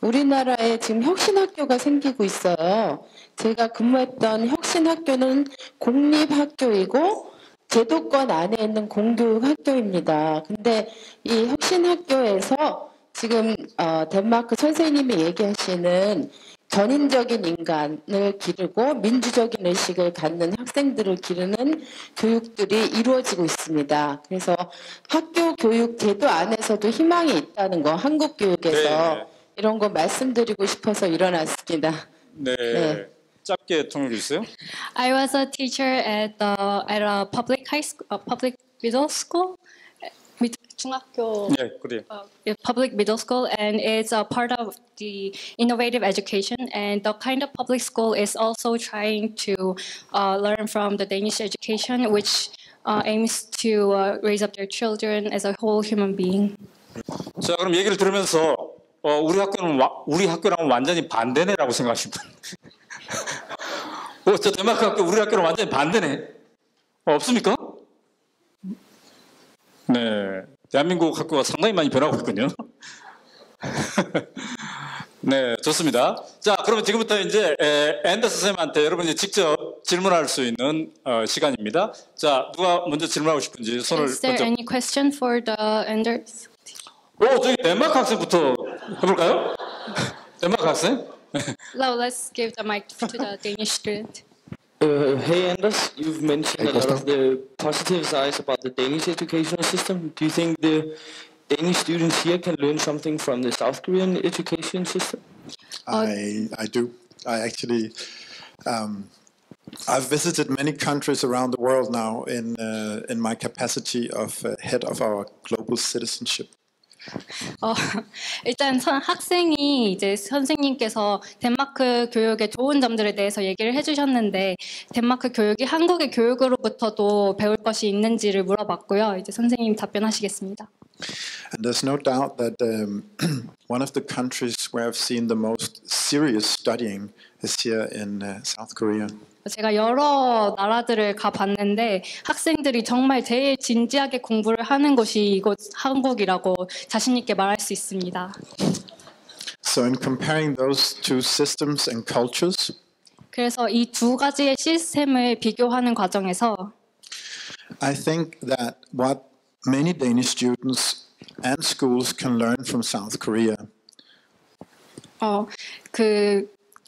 I: 우리나라에 지금 혁신학교가 생기고 있어요. 제가 근무했던 혁신학교는 공립학교이고 제도권 안에 있는 공교육 학교입니다. 근데 이 혁신학교에서 지금 덴마크 선생님이 얘기하시는 전인적인 인간을 기르고 민주적인 의식을 갖는 학생들을 기르는 교육들이 이루어지고 있습니다. 그래서 학교 교육 제도 안에서도 희망이 있다는 거, 한국 교육에서
A: 네.
I: 이런 거 말씀드리고 싶어서 일어났습니다.
A: 네. 짧게 통역해 주세요.
B: I was a teacher at a public high school, public middle school, 중학교.
A: 네, 그래요.
B: Public middle school, and it's a part of the innovative education. And the kind of public school is also trying to learn from the Danish education, which aims to raise up their children as a whole human being.
A: 자, 그럼 얘기를 들으면서 우리 학교랑 완전히 반대네라고 생각하시는 분. 저 덴마크 학교 우리 학교랑 완전히 반대네. 없습니까? 네, 대한민국 학교가 상당히 많이 변하고 있군요. 네, 좋습니다. 자, 그러면 지금부터 이제 앤더슨 쌤한테 여러분이 직접 질문할 수 있는 시간입니다. 자, 누가 먼저 질문하고 싶은지 손을
B: Is there
A: 먼저.
B: any question for the Anders?
A: 저기 덴마크 학생부터 해볼까요? 덴마크 학생?
B: No, let's give the mic to the Danish student.
H: Hey Anders, you've mentioned a lot of the positive sides about the Danish educational system. Do you think the Danish students here can learn something from the South Korean education system?
G: I do. I actually, I've visited many countries around the world now in my capacity of head of our global citizenship.
B: 일단 학생이 이제 선생님께서 덴마크 교육의 좋은 점들에 대해서 얘기를 해주셨는데 덴마크 교육이 한국의 교육으로부터도 배울 것이 있는지를 물어봤고요. 이제 선생님 답변하시겠습니다.
G: And there's no doubt that one of the countries where I've seen the most serious studying is here in South Korea.
B: 제가 여러 나라들을 가봤는데 학생들이 정말 제일 진지하게 공부를 하는 곳이 이곳 한국이라고 자신 있게 말할 수 있습니다.
G: So in comparing those two systems and cultures,
B: 그래서 이 두 가지의 시스템을 비교하는 과정에서
G: I think that what many Danish students and schools can learn from South Korea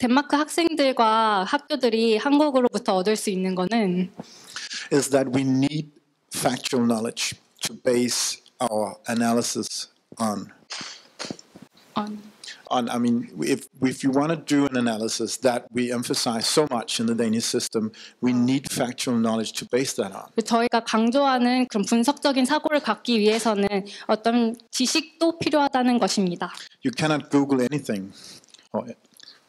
B: 덴마크 학생들과 학교들이 한국으로부터 얻을 수 있는 거는
G: is that we need factual knowledge to base our analysis on. I mean, if you want to do an analysis that we emphasize so much in the Danish system, we need factual knowledge to base that on.
B: 저희가 강조하는 그런 분석적인 사고를 갖기 위해서는 어떤 지식도 필요하다는 것입니다.
G: You cannot Google anything.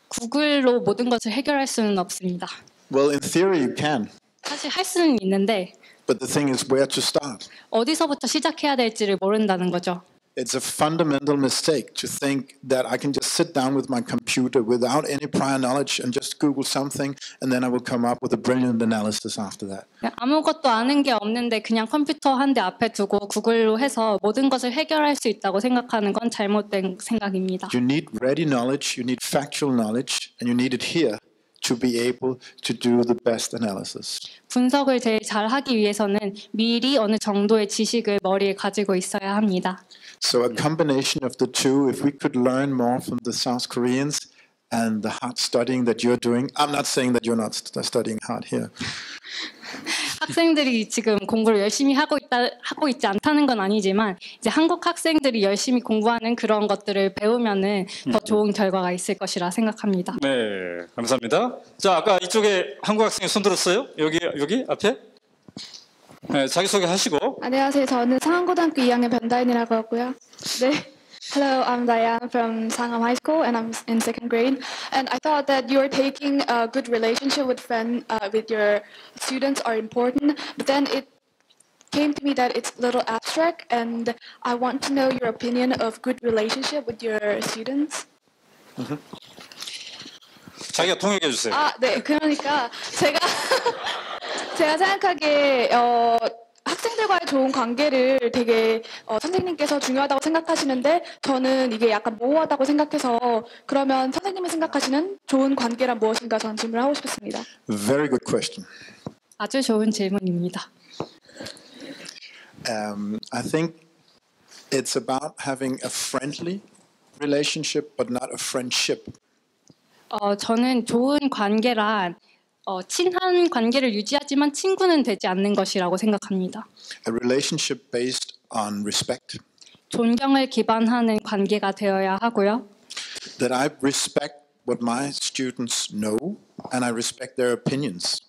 B: 구글로 모든 것을 해결할 수는 없습니다.
G: Well, in theory you can.
B: 사실 할 수는 있는데
G: But the thing is where to start.
B: 어디서부터 시작해야 될지를 모른다는 거죠.
G: It's a fundamental mistake to think that I can just sit down with my computer without any prior knowledge and just Google something and then I will come up with a brilliant analysis after that.
B: 아무것도 아는 게 없는데 그냥 컴퓨터 한 대 앞에 두고 구글로 해서 모든 것을 해결할 수 있다고 생각하는 건 잘못된 생각입니다.
G: You need ready knowledge, you need factual knowledge, and you need it here to be able to do the best analysis.
B: 분석을 제일 잘 하기 위해서는 미리 어느 정도의 지식을 머리에 가지고 있어야 합니다.
G: So a combination of the two, if we could learn more from the South Koreans and the hard studying that you're doing. I'm not saying that you're not studying hard here.
B: 학생들이 지금 공부를 열심히 하고 있지 않다는 건 아니지만 이제 한국 학생들이 열심히 공부하는 그런 것들을 배우면은 더 좋은 결과가 있을 것이라 생각합니다.
A: 네, 감사합니다. 자, 아까 이쪽에 한국 학생이 손 들었어요? 여기 앞에? 네, 자기 소개 하시고.
J: 안녕하세요. 저는 상암고등학교 2학년 변다인이라고 하고요. 네. Hello, I'm Diane from Sangam High School, and I'm in second grade. And I thought that you're taking a good relationship with your students are important, but then it came to me that it's a little abstract, and I want to know your opinion of good relationship with your students.
A: 자기가 통역해 주세요.
J: 네. 그러니까 제가 생각하기에 학생들과의 좋은 관계를 되게 선생님께서 중요하다고 생각하시는데 저는 이게 약간 모호하다고 생각해서 그러면 선생님이 생각하시는 좋은 관계란 무엇인가 저는 질문을 하고 싶습니다.
G: Very good question.
B: 아주 좋은 질문입니다.
G: I think it's about having a friendly relationship, but not a friendship.
B: 저는 좋은 관계란 친한 관계를 유지하지만 친구는 되지 않는 것이라고 생각합니다.
G: A relationship based on respect.
B: 존경을 기반하는 관계가 되어야 하고요.
G: That I respect what my students know and I respect their opinions.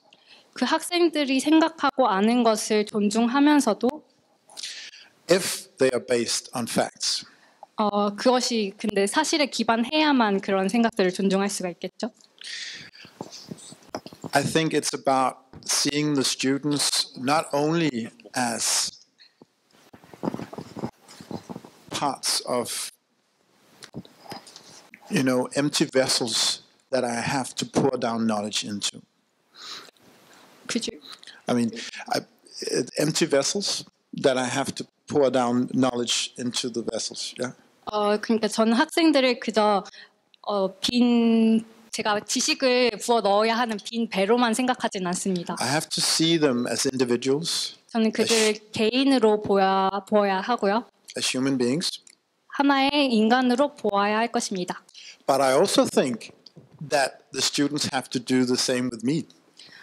B: 그 학생들이 생각하고 아는 것을 존중하면서도
G: If they are based on facts.
B: 그것이 근데 사실에 기반해야만 그런 생각들을 존중할 수가 있겠죠.
G: I think it's about seeing the students not only as parts of you know, empty vessels that I have to pour down knowledge into.
B: Could you?
G: I mean, empty vessels that I have to pour down knowledge into the vessels. Yeah.
B: 그러니까 저는 학생들을 그저 제가 지식을 부어 넣어야 하는 빈 배로만 생각하진 않습니다.
G: I have to see them as individuals,
B: 저는 그들을 개인으로 보아야 하고요.
G: as human beings.
B: 하나의 인간으로 보아야 할 것입니다.
G: But I also think that the students have to do the same with me.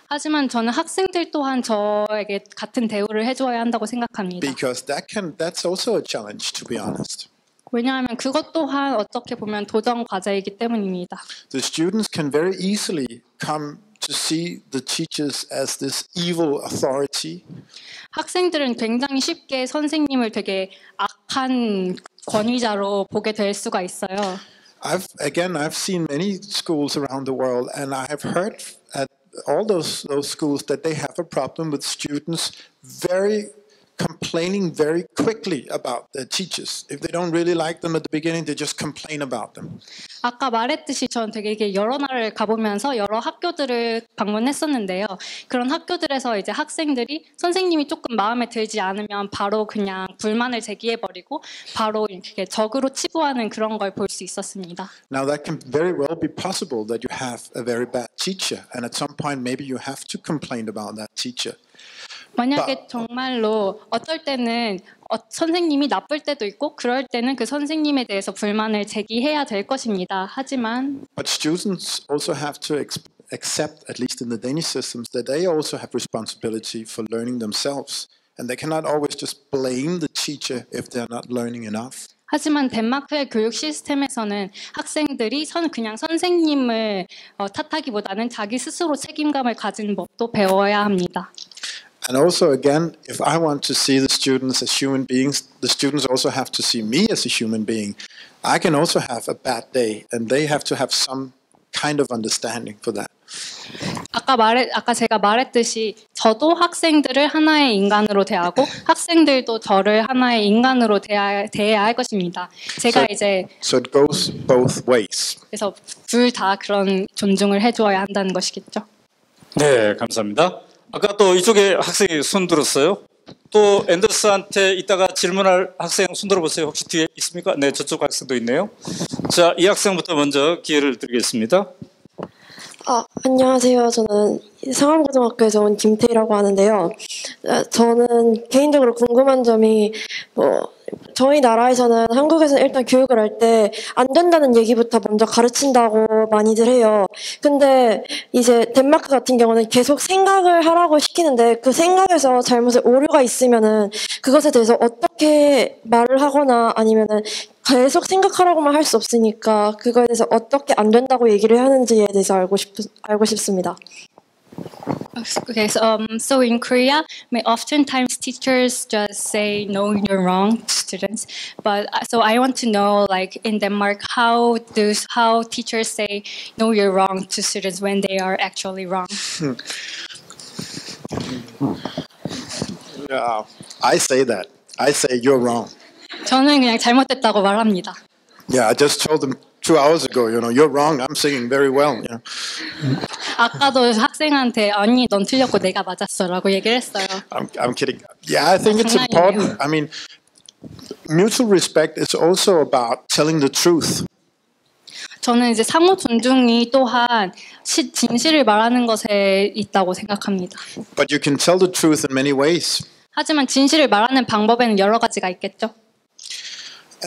B: 하지만 저는 학생들 또한 저에게 같은 대우를 해줘야 한다고 생각합니다.
G: Because that's also a challenge, to be honest.
B: 왜냐하면 그것 또한 어떻게 보면 도전 과제이기 때문입니다.
G: The students can very easily come to see the teachers as this evil authority.
B: 학생들은 굉장히 쉽게 선생님을 되게 악한 권위자로 보게 될 수가 있어요.
G: I've seen many schools around the world, and I have heard at all those schools that they have a problem with students complaining very quickly about their teachers. If they don't really like them at the beginning, they just complain about them.
B: 아까 말했듯이 저는 되게 이게 여러 나라를 가보면서 여러 학교들을 방문했었는데요. 그런 학교들에서 이제 학생들이 선생님이 조금 마음에 들지 않으면 바로 그냥 불만을 제기해버리고 바로 이렇게 적으로 치부하는 그런 걸 볼 수 있었습니다.
G: Now that can very well be possible that you have a very bad teacher, and at some point maybe you have to complain about that teacher.
B: 만약에 정말로 어떨 때는 선생님이 나쁠 때도 있고 그럴 때는 그 선생님에 대해서 불만을 제기해야 될 것입니다. 하지만
G: But students also have to accept, at least in the Danish systems, that they also have responsibility for learning themselves, and they cannot always just blame the teacher if they're not learning enough.
B: 하지만 덴마크의 교육 시스템에서는 학생들이 그냥 선생님을 탓하기보다는 자기 스스로 책임감을 가지는 법도 배워야 합니다.
G: And also, again, if I want to see the students as human beings, the students also have to see me as a human being. I can also have a bad day, and they have to have some kind of understanding for that.
B: 아까 제가 말했듯이 저도 학생들을 하나의 인간으로 대하고 학생들도 저를 하나의 인간으로 대해야 할 것입니다. 제가
G: So it goes both ways.
B: 그래서 둘 다 그런 존중을 해주어야 한다는 것이겠죠.
A: 네, 감사합니다. 아까 또 이쪽에 학생이 손 들었어요. 또 앤더스한테 이따가 질문할 학생 손 들어보세요. 혹시 뒤에 있습니까? 네, 저쪽 학생도 있네요. 자, 이 학생부터 먼저 기회를 드리겠습니다.
K: 안녕하세요. 저는 상암고등학교에서 온 김태희라고 하는데요. 저는 개인적으로 궁금한 점이 저희 나라에서는 한국에서는 일단 교육을 할 때 안 된다는 얘기부터 먼저 가르친다고 많이들 해요. 근데 이제 덴마크 같은 경우는 계속 생각을 하라고 시키는데 그 생각에서 잘못에 오류가 있으면은 그것에 대해서 어떻게 말을 하거나 아니면은 계속 생각하라고만 할 수 없으니까 그거에 대해서 어떻게 안 된다고 얘기를 하는지에 대해서 알고 싶습니다.
B: Okay, so in Korea, oftentimes teachers just say, "No, you're wrong," to students. But so I want to know, like in Denmark, how teachers say, "No, you're wrong," to students when they are actually wrong.
G: Yeah, I say that. I say you're wrong.
B: 저는 그냥 잘못됐다고 말합니다.
G: Yeah, I just told them 2 hours ago, you're wrong. I'm singing very well.
B: 아까도 학생한테 아니 넌 틀렸고 내가 맞았어라고 얘기를 했어요.
G: I'm kidding. Yeah, I think it's important. I mean, mutual respect is also about telling the truth.
B: 저는 이제 상호 존중이 또한 진실을 말하는 것에 있다고 생각합니다.
G: But you can tell the truth in many ways.
B: 하지만 진실을 말하는 방법에는 여러 가지가 있겠죠.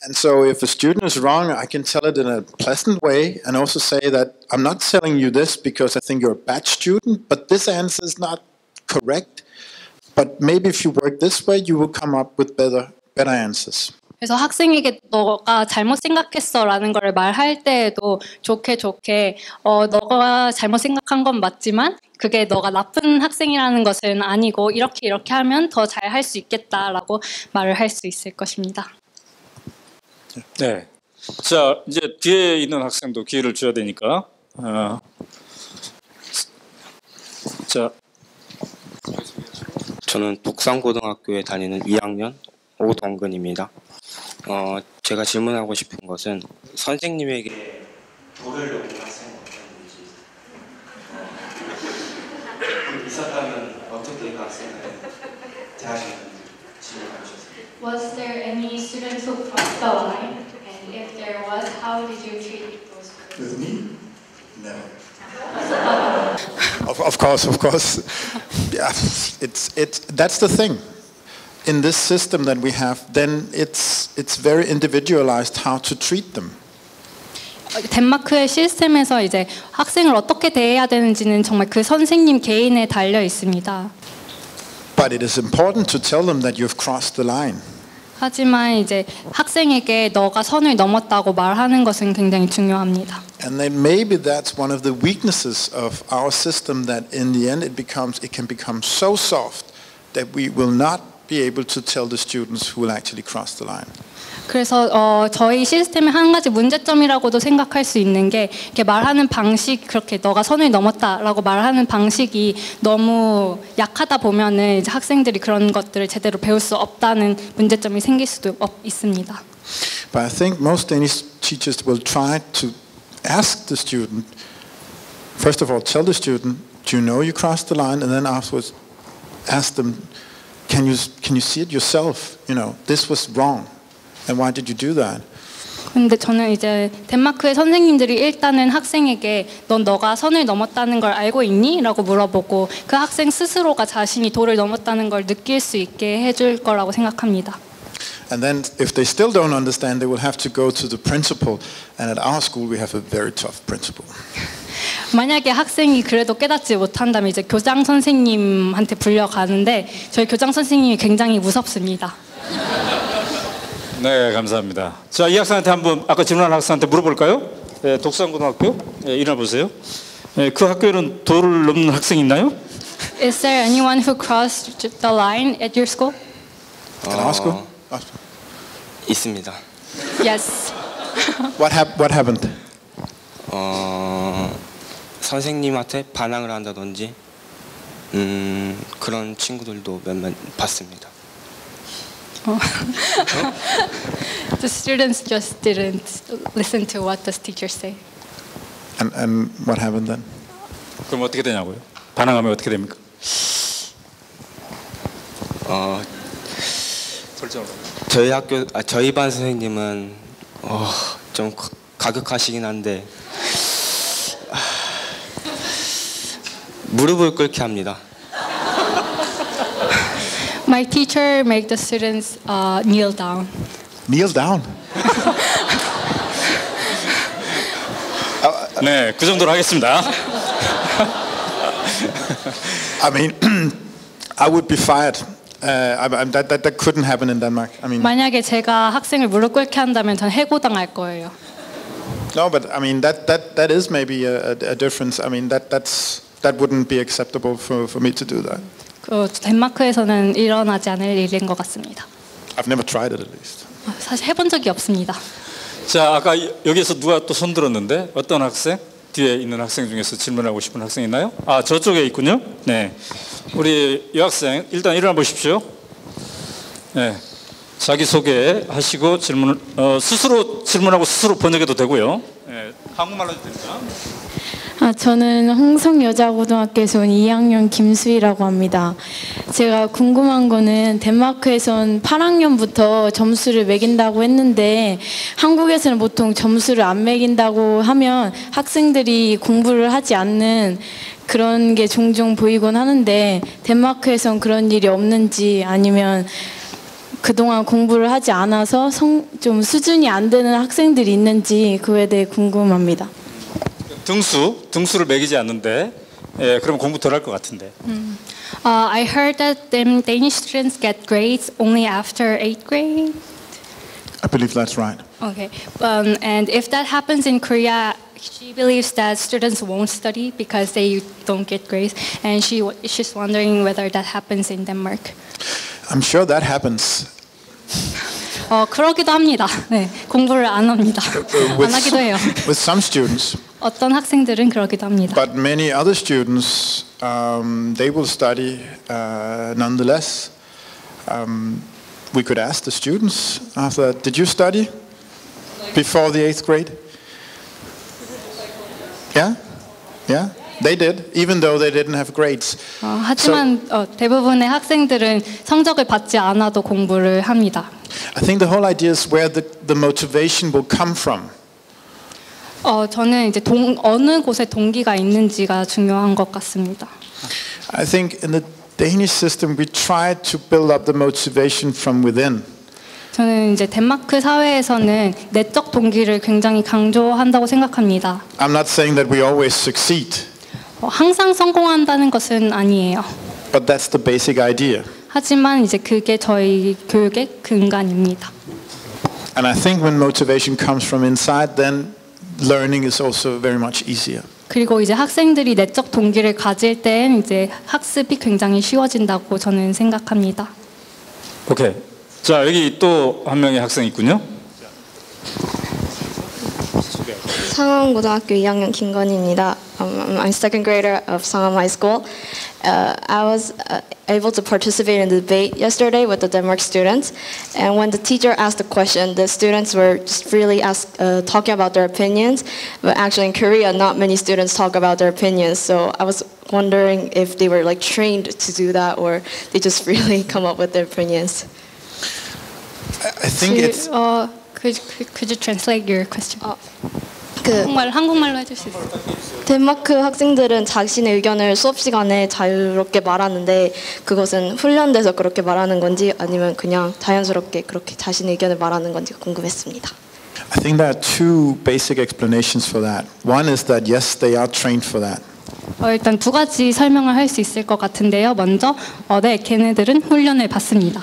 G: And so if a student is wrong, I can tell it in a pleasant way and also say that I'm not telling you this because I think you're a bad student, but this answer is not correct. But maybe if you work this way, you will come up with better answers.
B: 그래서 학생에게 너가 잘못 생각했어라는 걸 말할 때에도 좋게 너가 잘못 생각한 건 맞지만 그게 너가 나쁜 학생이라는 것은 아니고 이렇게 하면 더 잘 할 수 있겠다라고 말을 할 수 있을 것입니다.
A: 네. 자, 이제 뒤에 있는 학생도 기회를 줘야 되니까. 자.
L: 저는 독산고등학교에 다니는 2학년 오동근입니다. 제가 질문하고 싶은 것은 선생님에게 돌을 놓은 학생은 어떤지 있었다면 어떻게 그 학생을 대하셨는지 질문해 주셨습니다.
B: Was there any students who crossed the line? And if there was, how did you treat those students?
G: With me? Never. Of course. Yeah, that's the thing. In this system that we have, then it's very individualized how to treat them.
B: 덴마크의 시스템에서 이제 학생을 어떻게 대해야 되는지는 정말 그 선생님 개인에 달려 있습니다.
G: But it is important to tell them that you've crossed the line.
B: 하지만 이제 학생에게 너가 선을 넘었다고 말하는 것은 굉장히 중요합니다.
G: And then maybe that's one of the weaknesses of our system, that in the end it can become so soft that we will not be able to tell the students who will actually cross the line.
B: 그래서 저희 시스템의 한 가지 문제점이라고도 생각할 수 있는 게 이렇게 말하는 방식, 그렇게 너가 선을 넘었다라고 말하는 방식이 너무 약하다 보면은 이제 학생들이 그런 것들을 제대로 배울 수 없다는 문제점이 생길 수도 있습니다.
G: But I think most Danish teachers will try to ask the student, first of all, tell the student, do you know you crossed the line? And then afterwards, ask them, can you see it yourself? You know, this was wrong. And why did you do that?
B: 근데 저는 이제 덴마크의 선생님들이 일단은 학생에게 너가 선을 넘었다는 걸 알고 있니? 라고 물어보고 그 학생 스스로가 자신이 도를 넘었다는 걸 느낄 수 있게 해줄 거라고 생각합니다.
G: And then if they still don't understand, they will have to go to the principal. And at our school we have a very tough principal.
B: 만약에 학생이 그래도 깨닫지 못한다면 이제 교장 선생님한테 불려가는데 저희 교장 선생님이 굉장히 무섭습니다.
A: 네, 감사합니다. 자, 이 학생한테 한번 아까 질문한 학생한테 물어볼까요? 네, 독산고등학교 일어나 보세요. 네, 그 학교에는 도를 넘는 학생 있나요?
B: Is there anyone who crossed the line at your school?
G: At our school?
L: 있습니다.
B: Yes.
G: What happened?
L: 선생님한테 반항을 한다든지 그런 친구들도 몇몇 봤습니다.
B: The students just didn't listen to what the teachers say.
G: And what happened then?
A: 그럼 어떻게 되냐고요? 반항하면 어떻게 됩니까?
L: 저희 반 선생님은 좀 가격하시긴 한데 무릎을 꿇게 합니다.
B: My teacher make the students kneel down.
G: Kneel down?
A: 네, 그 정도로 하겠습니다.
G: I mean, I would be fired. That couldn't happen in Denmark. I mean,
B: 만약에 제가 학생을 무릎 꿇게 한다면 전 해고당할 거예요.
G: No, but I mean that is maybe a difference. I mean that wouldn't be acceptable for me to do that.
B: 덴마크에서는 일어나지 않을 일인 것 같습니다.
G: I've never tried it at least.
B: 사실 해본 적이 없습니다.
A: 자, 아까 여기서 누가 또 손 들었는데 어떤 학생? 뒤에 있는 학생 중에서 질문하고 싶은 학생 있나요? 아, 저쪽에 있군요. 네, 우리 여학생 일단 일어나 보십시오. 네, 자기 소개하시고 질문 스스로 질문하고 스스로 번역해도 되고요. 네, 한국말로 해도 됩니다.
M: 저는 홍성여자고등학교에서 온 2학년 김수희라고 합니다. 제가 궁금한 거는 덴마크에선 8학년부터 점수를 매긴다고 했는데 한국에서는 보통 점수를 안 매긴다고 하면 학생들이 공부를 하지 않는 그런 게 종종 보이곤 하는데 덴마크에선 그런 일이 없는지 아니면 그동안 공부를 하지 않아서 좀 수준이 안 되는 학생들이 있는지 그거에 대해 궁금합니다.
A: 등수를 매기지 않는데 그럼 공부 덜 할 것 같은데.
B: I heard that Danish students get grades only after 8th grade.
G: I believe that's right.
B: Okay, and if that happens in Korea, she believes that students won't study because they don't get grades, and she's wondering whether that happens in Denmark.
G: I'm sure that happens.
B: 그러기도 합니다. 네, 공부를 안 합니다. 안 하기도 해요.
G: With some students.
B: 어떤 학생들은 그러기도 합니다.
G: But many other students, they will study nonetheless. We could ask the students after that, did you study before the 8th grade? Yeah? Yeah? They did, even though they didn't have grades.
B: 하지만 대부분의 학생들은 성적을 받지 않아도 공부를 합니다.
G: I think the whole idea is where the motivation will come from.
B: 저는 이제 어느 곳에 동기가 있는지가 중요한 것 같습니다.
G: I think in the Danish system we try to build up the motivation from within.
B: 저는 이제 덴마크 사회에서는 내적 동기를 굉장히 강조한다고 생각합니다.
G: I'm not saying that we always succeed.
B: 항상 성공한다는 것은 아니에요.
G: But that's the basic idea.
B: 하지만 이제 그게 저희 교육의 근간입니다.
G: And I think when motivation comes from inside, then learning is also very much easier.
B: 그리고 이제 학생들이 내적 동기를 가질 땐 이제 학습이 굉장히 쉬워진다고 저는 생각합니다.
A: 오케이. 자, 여기 또 한 명의 학생이 있군요.
N: 상암고등학교 2학년 김건희입니다. I'm second grader of Sangam High School. I was able to participate in the debate yesterday with the Denmark students, and when the teacher asked the question, the students were just really talking about their opinions. But actually, in Korea, not many students talk about their opinions. So I was wondering if they were like trained to do that, or they just really come up with their opinions.
G: I think it's.
B: Could you translate your question? 한국말로 해줄 수 있어요?
N: 덴마크 학생들은 자신의 의견을 수업 시간에 자유롭게 말하는데 그것은 훈련돼서 그렇게 말하는 건지 아니면 그냥 자연스럽게 그렇게 자신의 의견을 말하는 건지 궁금했습니다.
G: I think there are two basic explanations for that. One is that yes, they are trained for that.
B: 일단 두 가지 설명을 할 수 있을 것 같은데요. 먼저, 네, 걔네들은 훈련을 받습니다.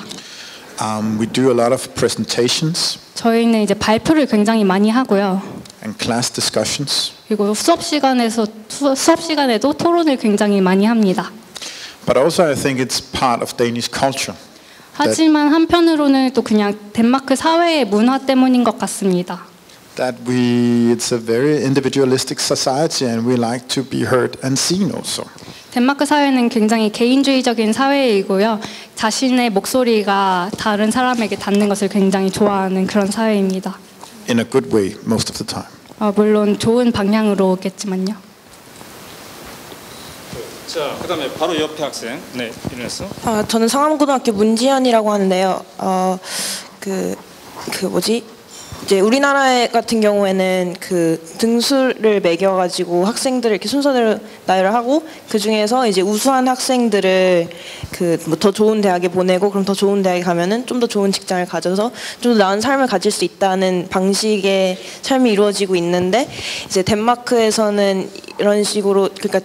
G: We do a lot of presentations.
B: 저희는 이제 발표를 굉장히 많이 하고요.
G: And class discussions.
B: 그리고 수업 시간에도 토론을 굉장히 많이 합니다.
G: But also I think it's part of Danish culture.
B: 하지만 한편으로는 또 그냥 덴마크 사회의 문화 때문인 것 같습니다.
G: That it's a very individualistic society and we like to be heard and seen also.
B: 덴마크 사회는 굉장히 개인주의적인 사회이고요. 자신의 목소리가 다른 사람에게 닿는 것을 굉장히 좋아하는 그런 사회입니다.
G: In a good way most of the time.
B: 물론 좋은 방향으로겠지만요.
A: 자, 그다음에 바로 옆에 학생. 네, 일어났어.
O: 저는 상암고등학교 문지연이라고 하는데요. 이제 우리나라 같은 경우에는 그 등수를 매겨가지고 학생들을 이렇게 순서대로 나열을 하고 그 중에서 이제 우수한 학생들을 더 좋은 대학에 보내고 그럼 더 좋은 대학에 가면은 좀 더 좋은 직장을 가져서 좀 더 나은 삶을 가질 수 있다는 방식의 삶이 이루어지고 있는데 이제 덴마크에서는 이런 식으로 그러니까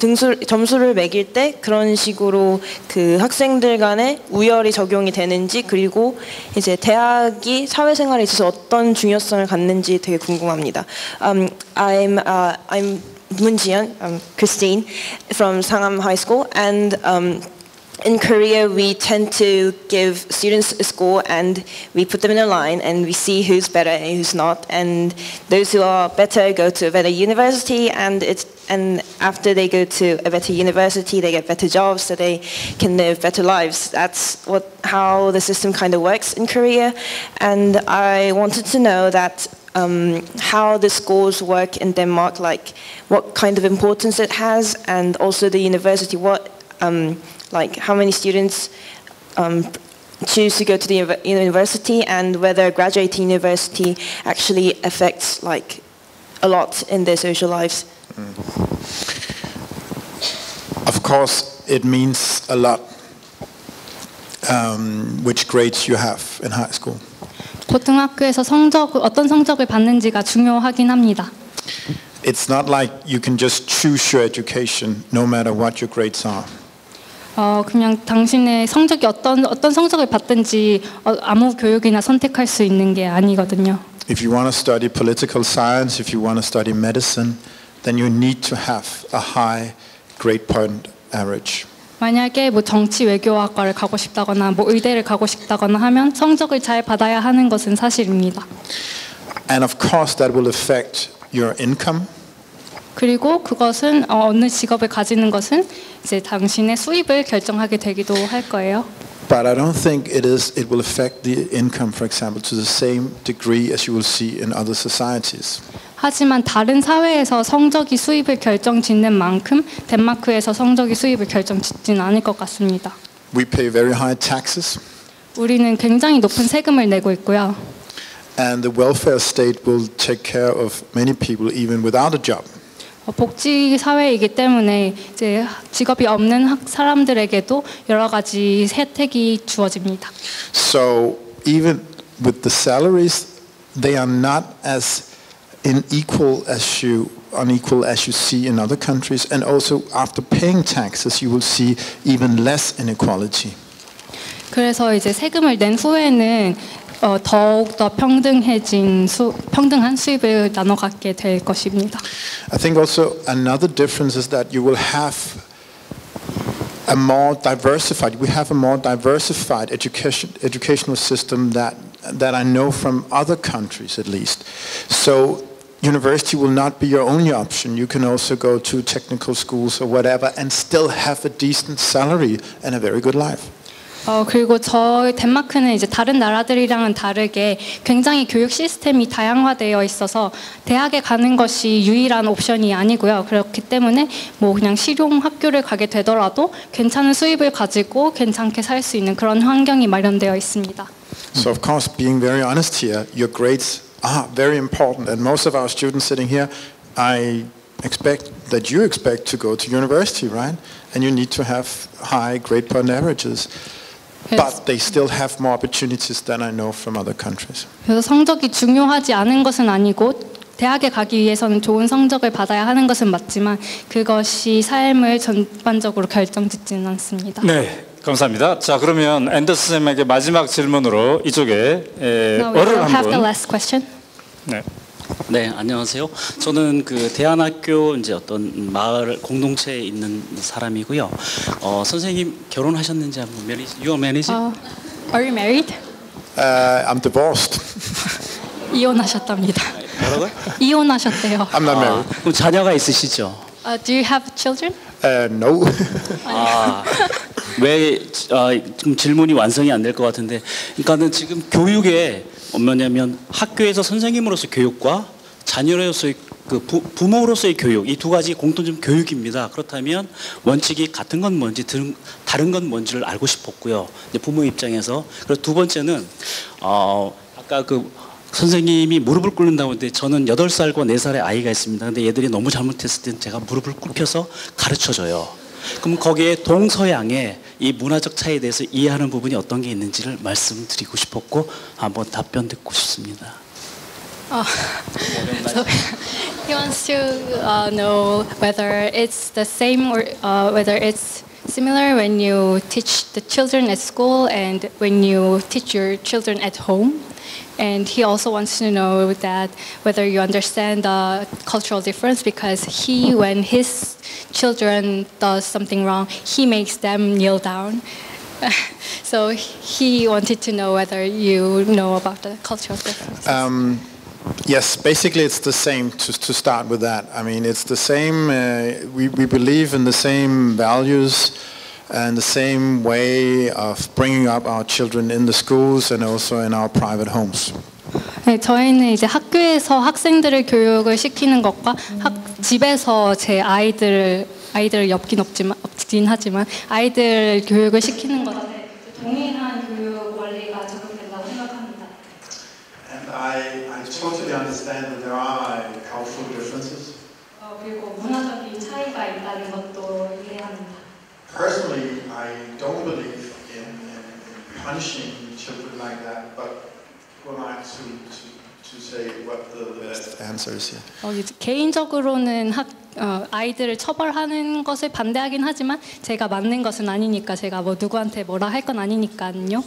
O: 점수를 매길 때 그런 식으로 그 학생들 간에 우열이 적용이 되는지 그리고 이제 대학이 사회생활에 있어서 어떤 중요성을 갖는지 되게 궁금합니다. I'm Moon Jiyeon, Christine from Sangam High School, and in Korea we tend to give students a score and we put them in a line and we see who's better and who's not, and those who are better go to a better university, and after they go to a better university they get better jobs so they can live better lives. That's how the system kind of works in Korea, and I wanted to know that how the schools work in Denmark, like what kind of importance it has, and also the university, like how many students choose to go to the university, and whether graduating university actually affects like a lot in their social lives.
G: Of course, it means a lot which grades you have in high school.
B: 고등학교에서 어떤 성적을 받는지가 중요하긴 합니다.
G: It's not like you can just choose your education no matter what your grades are.
B: 그냥 당신의 성적이 어떤 성적을 받든지 아무 교육이나 선택할 수 있는 게 아니거든요.
G: If you want to study political science, if you want to study medicine, then you need to have a high grade point average.
B: 만약에 정치 외교학과를 가고 싶다거나 의대를 가고 싶다거나 하면 성적을 잘 받아야 하는 것은 사실입니다.
G: And of course that will affect your income.
B: 그리고 그것은 어느 직업을 가지는 것은 이제 당신의 수입을 결정하게 되기도 할 거예요.
G: But I don't think it will affect the income, for example, to the same degree as you will see in other societies.
B: 하지만 다른 사회에서 성적이 수입을 결정짓는 만큼 덴마크에서 성적이 수입을 결정짓지는 않을 것 같습니다.
G: We pay very high taxes.
B: 우리는 굉장히 높은 세금을 내고 있고요.
G: And the welfare state will take care of many people even without a job.
B: 복지 사회이기 때문에 이제 직업이 없는 사람들에게도 여러 가지 혜택이 주어집니다.
G: So even with the salaries, they are not as unequal as you see in other countries, and also after paying taxes, you will see even less inequality.
B: 그래서 이제 세금을 낸 후에는 더욱 더 평등한 수입을 나눠 갖게 될 것입니다.
G: I think also another difference is that you will have a more diversified. We have a more diversified educational system that I know from other countries at least. So university will not be your only option. You can also go to technical schools or whatever and still have a decent salary and a very good life.
B: 그리고 덴마크는 이제 다른 나라들이랑은 다르게 굉장히 교육 시스템이 다양화되어 있어서 대학에 가는 것이 유일한 옵션이 아니고요. 그렇기 때문에 뭐 그냥 실용 학교를 가게 되더라도 괜찮은 수입을 가지고 괜찮게 살 수 있는 그런 환경이 마련되어 있습니다.
G: So of course, being very honest here, your grades are very important, and most of our students sitting here, I expect that you expect to go to university, right? And you need to have high grade point averages. But they still have more opportunities than I know from other countries.
B: 그래서 성적이 중요하지 않은 것은 아니고 대학에 가기 위해서는 좋은 성적을 받아야 하는 것은 맞지만 그것이 삶을 전반적으로 결정짓지는 않습니다.
A: 네, 감사합니다. 자, 그러면 앤더스 쌤에게 마지막 질문으로 이쪽에 어를 한 분.
P: 네. 네, 안녕하세요. 저는 그 대안학교 이제 어떤 마을 공동체에 있는 사람이고요. 선생님 결혼하셨는지 한번 You are married?
B: Are you married?
G: I'm divorced.
B: 이혼하셨답니다.
P: 뭐라고요?
B: 이혼하셨대요.
G: I'm not married.
P: 그럼 자녀가 있으시죠?
B: Do you have children?
G: No.
P: 왜 지금 질문이 완성이 안 될 것 같은데, 그러니까는 지금 교육에 뭐냐면 학교에서 선생님으로서 교육과 자녀로서의 그 부모로서의 교육, 이 두 가지 공통점 교육입니다. 그렇다면 원칙이 같은 건 뭔지 다른 건 뭔지를 알고 싶었고요. 이제 부모 입장에서. 그리고 두 번째는 아까 그 선생님이 무릎을 꿇는다고 했는데 저는 8살과 4살의 아이가 있습니다. 근데 얘들이 너무 잘못했을 때 제가 무릎을 꿇혀서 가르쳐줘요. 그럼 거기에 동서양의 이 문화적 차이에 대해서 이해하는 부분이 어떤 게 있는지를 말씀드리고 싶었고 한번 답변 듣고 싶습니다.
B: So he wants to know whether it's the same or whether it's similar when you teach the children at school and when you teach your children at home. And he also wants to know that whether you understand the cultural difference because when his children does something wrong, he makes them kneel down. So he wanted to know whether you know about the cultural differences.
G: Yes, basically it's the same to start with that. I mean, it's the same, we believe in the same values and the same way of bringing up our children in the schools and also in our private homes.
B: 네, 저희는 이제 학교에서 학생들을 교육을 시키는 것과 집에서 제 아이들을 없긴 하지만 아이들 교육을 시키는 것에 동일한 교육 원리가 적용된다고 생각합니다.
G: And I totally understand that there are cultural differences.
B: 그리고 문화적인 차이가 있다는 것도 이해합니다.
G: Personally, I don't believe in punishing children like that, but who am I to say what the best answer is here?
B: 개인적으로는 아이들을 처벌하는 것을 반대하긴 하지만 제가 맞는 것은 아니니까 제가 뭐 누구한테 뭐라 할 건 아니니까요.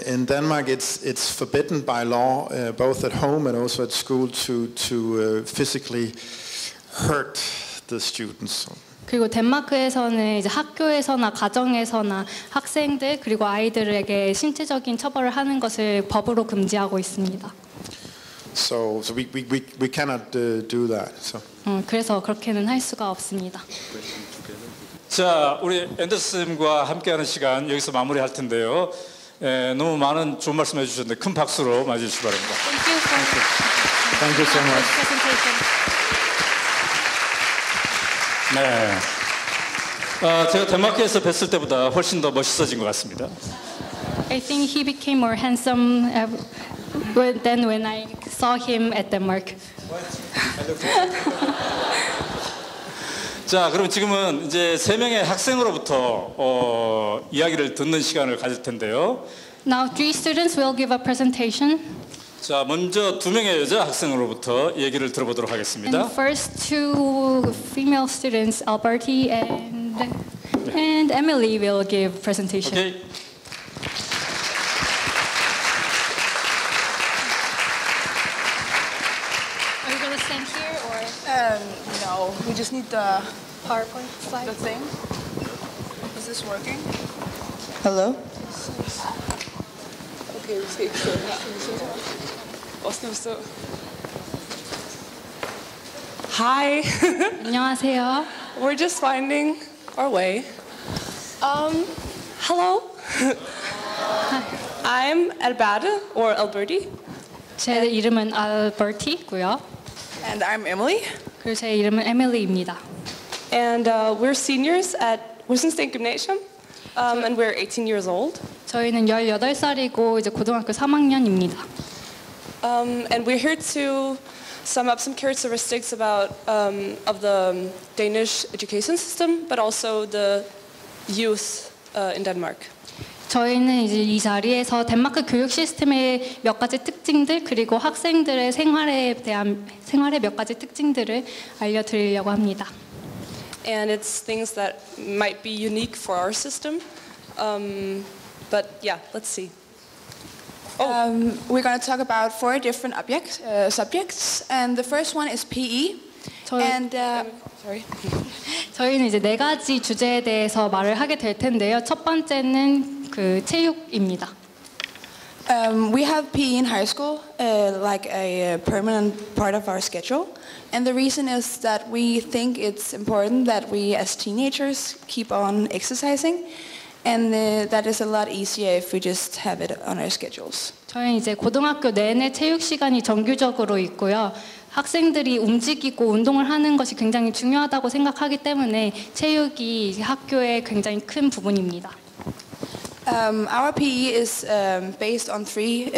G: In Denmark, it's forbidden by law, both at home and also at school, to physically hurt the students.
B: 그리고 덴마크에서는 이제 학교에서나 가정에서나 학생들 그리고 아이들에게 신체적인 처벌을 하는 것을 법으로 금지하고 있습니다.
G: So we cannot do that. So.
B: 그래서 그렇게는 할 수가 없습니다.
A: 자, 우리 앤더스 쌤과 함께하는 시간 여기서 마무리할 텐데요. 너무 많은 좋은 말씀 해주셨는데 큰 박수로 맞이해 주시기 바랍니다.
B: Thank you.
G: Thank you so much.
A: 네. 제가 덴마크에서 뵀을 때보다 훨씬 더 멋있어진 것 같습니다.
B: I think he became more handsome than when I saw him at Denmark.
A: 자, 그럼 지금은 이제 3명의 학생으로부터 이야기를 듣는 시간을 가질 텐데요.
B: Now 3 students will give a presentation.
A: 자, 먼저 2명의 여자 학생으로부터 얘기를 들어보도록 하겠습니다.
B: And first 2 female students, Alberti and Emily, will give presentation.
A: Okay.
B: Are you going to stand here or?
Q: No, we just need the
B: PowerPoint slide.
Q: The thing. Is this working? Hello? Okay, we speak.
R: Hi.
B: 안녕하세요.
R: We're just finding our way. Hello. I'm Alberta or Alberti.
B: 제 이름은 알버티고요.
R: And I'm Emily.
B: 그리고 제 이름은 에밀리입니다.
R: And we're seniors at Wilson State Gymnasium. And we're 18 years old.
B: 저희는 18살이고 이제 고등학교 3학년입니다.
R: And we're here to sum up some characteristics about of the Danish education system, but also the youth in Denmark.
B: 저희는 이제 이 자리에서 덴마크 교육 시스템의 몇 가지 특징들 그리고 학생들의 생활에 대한 생활의 몇 가지 특징들을 알려드리려고 합니다.
R: And it's things that might be unique for our system, but yeah, let's see.
Q: We're going to talk about 4 different subjects, and the first one is PE. Sorry.
B: 저희는 이제 4가지 주제에 대해서 말을 하게 될 텐데요. 첫 번째는 그 체육입니다.
Q: We have PE in high school, like a permanent part of our schedule. And the reason is that we think it's important that we as teenagers keep on exercising. And that is a lot easier if we just have it on our schedules.
B: 저희는 이제 고등학교 내내 체육 시간이 정규적으로 있고요. 학생들이 움직이고 운동을 하는 것이 굉장히 중요하다고 생각하기 때문에 체육이 학교의 굉장히 큰 부분입니다.
Q: Our PE is based on 3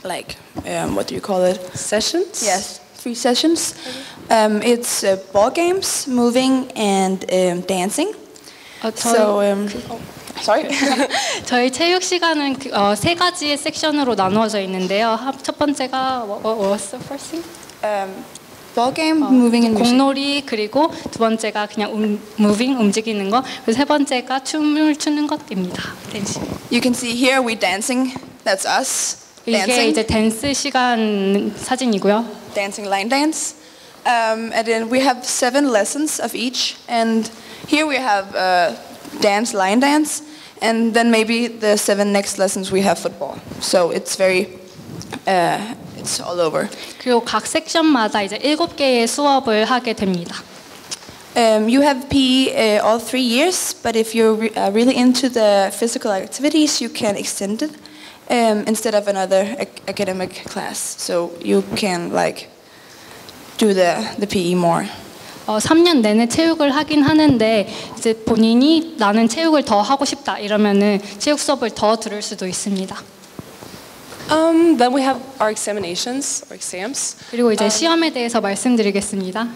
Q: what do you call it?
R: Sessions?
Q: Yes, 3 sessions. It's ball games, moving, and dancing.
R: Sorry.
B: 저희 체육 시간은 3가지의 섹션으로 나누어져 있는데요. 첫 번째가 what's the first thing?
Q: Ball game, moving, and music.
B: 공놀이 그리고 두 번째가 그냥 moving 움직이는 거. 그리고 세 번째가 춤을 추는 것입니다. 댄스.
Q: You can see here we dancing. That's us.
B: 이게
Q: dancing.
B: 이제 댄스 시간 사진이고요.
Q: Dancing line dance. And then we have 7 lessons of each. And here we have dance, line dance. And then maybe the 7 next lessons we have football. So it's very, it's all over.
B: 그리고 각 섹션마다 이제 7개의 수업을 하게 됩니다.
Q: You have PE all 3 years, but if you're really into the physical activities, you can extend it instead of another academic class. So you can like do the PE more.
B: 3년 내내 체육을 하긴 하는데 이제 본인이 나는 체육을 더 하고 싶다 이러면은 체육 수업을 더 들을 수도 있습니다.
R: Then we have our examinations or exams.
B: 그리고 이제 시험에 대해서 말씀드리겠습니다.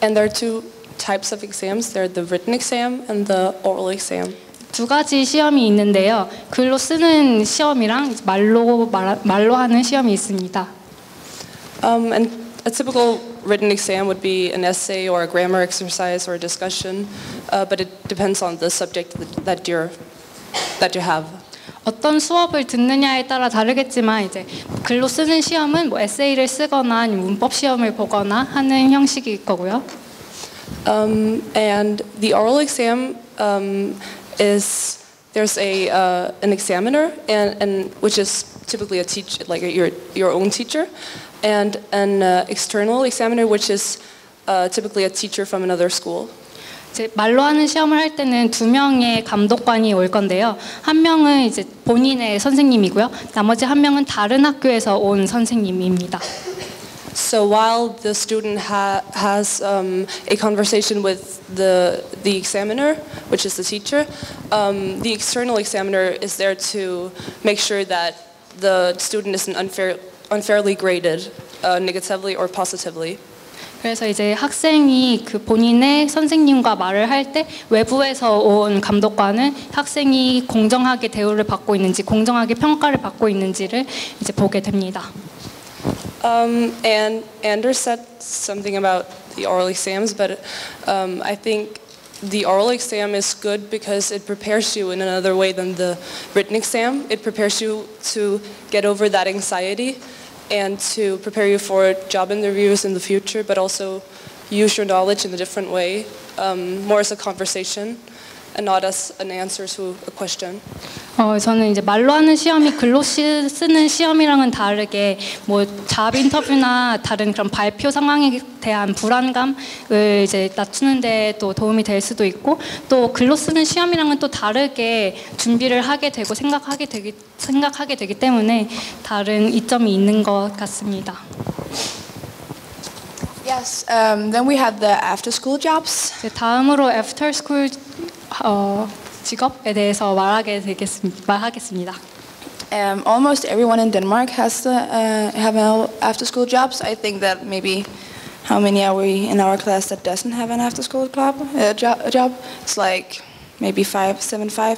R: And there are 2 types of exams. There are the written exam and the oral exam.
B: 2가지 시험이 있는데요. 글로 쓰는 시험이랑 말로 하는 시험이 있습니다.
R: And a typical written exam would be an essay or a grammar exercise or a discussion, but it depends on the subject that you have.
B: 어떤 수업을 듣느냐에 따라 다르겠지만 이제 글로 쓰는 시험은 뭐 에세이를 쓰거나 아니면 문법 시험을 보거나 하는 형식일 거고요.
R: And the oral exam is there's an examiner and which is typically a teacher, like your own teacher, and an external examiner, which is typically a teacher from another school.
B: 이제 말로 하는 시험을 할 때는 2명의 감독관이 올 건데요. 한 명은 이제 본인의 선생님이고요. 나머지 한 명은 다른 학교에서 온 선생님입니다.
R: So while the student has a conversation with the examiner, which is the teacher, the external examiner is there to make sure that the student isn't unfairly graded, negatively or positively.
B: 그래서 이제 학생이 그 본인의 선생님과 말을 할 때 외부에서 온 감독관은 학생이 공정하게 대우를 받고 있는지, 공정하게 평가를 받고 있는지를 이제 보게 됩니다.
R: And Anders said something about the oral exams, but I think the oral exam is good because it prepares you in another way than the written exam. It prepares you to get over that anxiety and to prepare you for job interviews in the future, but also use your knowledge in a different way, more as a conversation and not as an answer to a question.
B: 저는 이제 말로 하는 시험이 글로 쓰는 시험이랑은 다르게 뭐 잡 인터뷰나 다른 그런 발표 상황에 대한 불안감을 이제 낮추는데 또 도움이 될 수도 있고, 또 글로 쓰는 시험이랑은 또 다르게 준비를 하게 되고 생각하게 되기 때문에 다른 이점이 있는 것 같습니다.
Q: Yes, then we have the after-school jobs.
B: 다음으로 after school 직업에 대해서 말하겠습니다.
Q: Almost everyone in Denmark has to have after-school jobs. I think that maybe how many are we in our class that doesn't have an after-school job? It's like maybe 5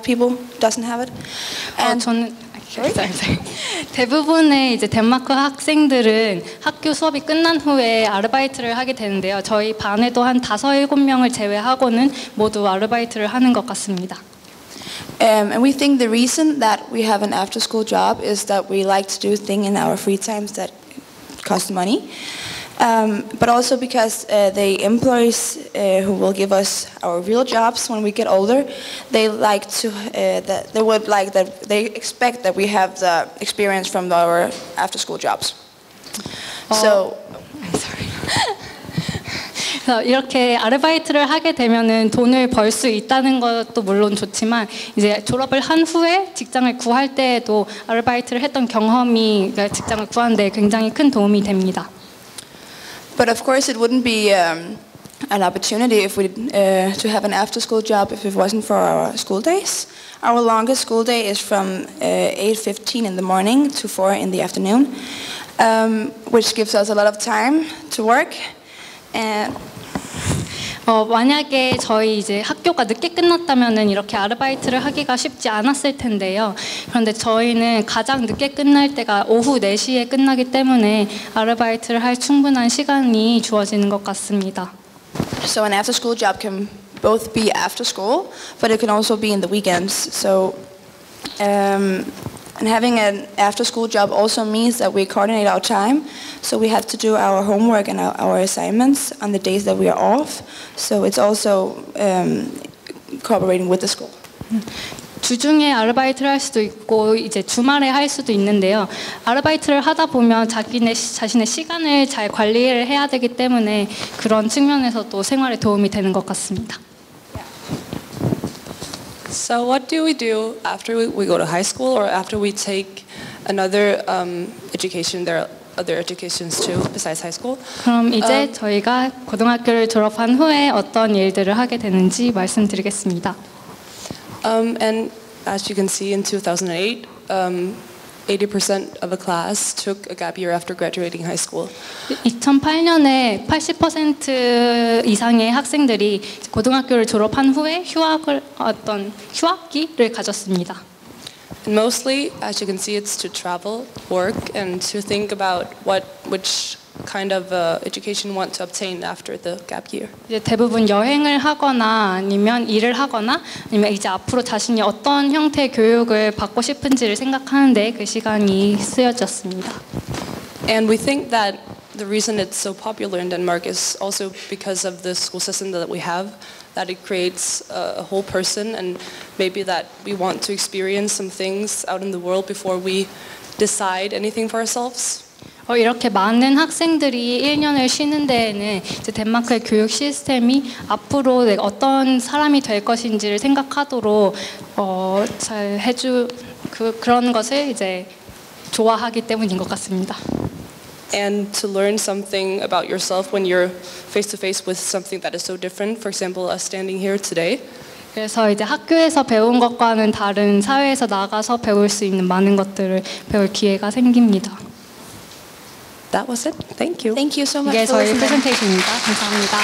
Q: people doesn't have it. And
B: 대부분의 이제 덴마크 학생들은 학교 수업이 끝난 후에 아르바이트를 하게 되는데요. 저희 반에도 한 5-7명을 제외하고는 모두 아르바이트를 하는 것 같습니다.
Q: And we think the reason that we have an after-school job is that we like to do things in our free times that cost money. But also because the employees who will give us our real jobs when we get older, they like to they expect that we have the experience from our after-school jobs. So,
B: 그래서 이렇게 아르바이트를 하게 되면은 돈을 벌 수 있다는 것도 물론 좋지만 이제 졸업을 한 후에 직장을 구할 때에도 아르바이트를 했던 경험이 직장을 구하는 데 굉장히 큰 도움이 됩니다.
Q: But of course, it wouldn't be an opportunity if we to have an after-school job if it wasn't for our school days. Our longest school day is from 8:15 in the morning to 4 in the afternoon, which gives us a lot of time to work. And
B: 만약에 저희 이제 학교가 늦게 끝났다면은 이렇게 아르바이트를 하기가 쉽지 않았을 텐데요. 그런데 저희는 가장 늦게 끝날 때가 오후 4시에 끝나기 때문에 아르바이트를 할 충분한 시간이 주어지는 것 같습니다.
Q: So an after-school job can both be after school, but it can also be in the weekends. So and having an after-school job also means that we coordinate our time. So we have to do our homework and our assignments on the days that we are off. So it's also cooperating with the school.
B: 주중에 아르바이트를 할 수도 있고 이제 주말에 할 수도 있는데요. 아르바이트를 하다 보면 자신의 시간을 잘 관리를 해야 되기 때문에 그런 측면에서도 생활에 도움이 되는 것 같습니다.
R: So what do we do after we go to high school or after we take another education? There are other educations too besides high school.
B: 그럼 이제 저희가 고등학교를 졸업한 후에 어떤 일들을 하게 되는지 말씀드리겠습니다.
R: And as you can see in 2008, 80% of a class took a gap year after graduating high school.
B: 2008년에 80% 이상의 학생들이 고등학교를 졸업한 후에 휴학기를 가졌습니다.
R: And mostly, as you can see, it's to travel, work, and to think about which kind of education you want to obtain after the gap year.
B: 이제 대부분 여행을 하거나 아니면 일을 하거나 아니면 이제 앞으로 자신이 어떤 형태의 교육을 받고 싶은지를 생각하는데 그 시간이 쓰여졌습니다.
R: And we think that the reason it's so popular in Denmark is also because of the school system that we have, that it creates a whole person, and maybe that we want to experience some things out in the world before we decide anything for ourselves.
B: 이렇게 많은 학생들이 1년을 쉬는 데에는 이제 덴마크의 교육 시스템이 앞으로 내가 어떤 사람이 될 것인지를 생각하도록 잘 그런 것을 이제 좋아하기 때문인 것 같습니다.
R: And to learn something about yourself when you're face to face with something that is so different. For example, us standing here today.
B: 그래서 이제 학교에서 배운 것과는 다른 사회에서 나가서 배울 수 있는 많은 것들을 배울 기회가 생깁니다.
R: That was it. Thank you.
J: Thank you so much
B: 이게
J: for
B: 저희
J: listening.
B: 프레젠테이션입니다. 감사합니다.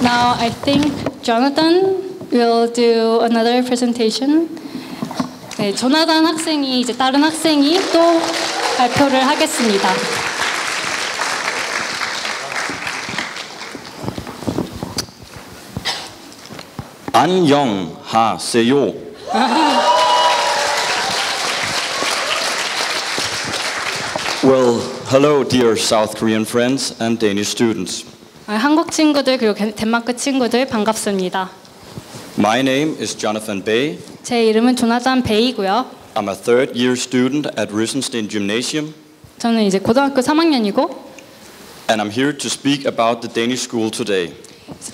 B: Now I think Jonathan will do another presentation. 네, 조나단 학생이 이제 다른 학생이 또 발표를 하겠습니다.
S: 안녕하세요. Well, hello, dear South Korean friends and Danish students.
B: 한국 친구들 그리고 덴마크 친구들 반갑습니다.
S: My name is Jonathan Bay.
B: 제 이름은 조나단 베이고요.
S: I'm a third year student at Rysensten Gymnasium.
B: 저는 이제 고등학교 3학년이고
S: And I'm here to speak about the Danish school today.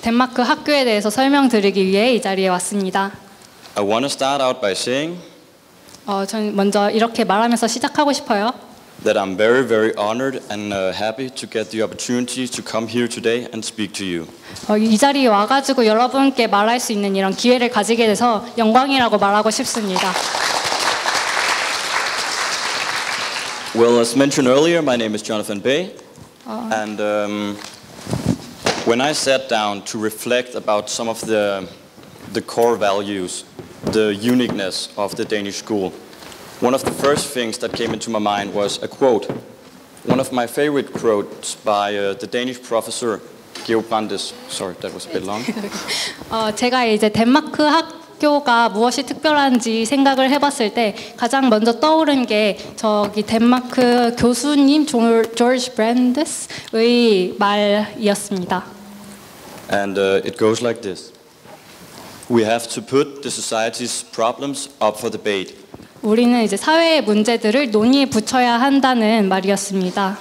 B: 덴마크 학교에 대해서 설명드리기 위해 이 자리에 왔습니다.
S: I want to start out by saying
B: 저는 먼저 이렇게 말하면서 시작하고 싶어요.
S: that I'm very, very honored and happy to get the opportunity to come here today and speak to you.
B: 이 자리에 와가지고 여러분께 말할 수 있는 이런 기회를 가지게 돼서 영광이라고 말하고 싶습니다.
S: Well, as mentioned earlier, my name is Jonathan Bay, and when I sat down to reflect about some of the core values, the uniqueness of the Danish school, one of the first things that came into my mind was a quote. One of my favorite quotes by the Danish professor Georg Brandes. Sorry, that was a bit long.
B: 제가 이제 덴마크 학교가 무엇이 특별한지 생각을 해봤을 때 가장 먼저 떠오른 게 저기 덴마크 교수님 조지 브랜데스의 말이었습니다.
S: And it goes like this. We have to put the society's problems up for debate.
B: 우리는 이제 사회의 문제들을 논의에 붙여야 한다는 말이었습니다.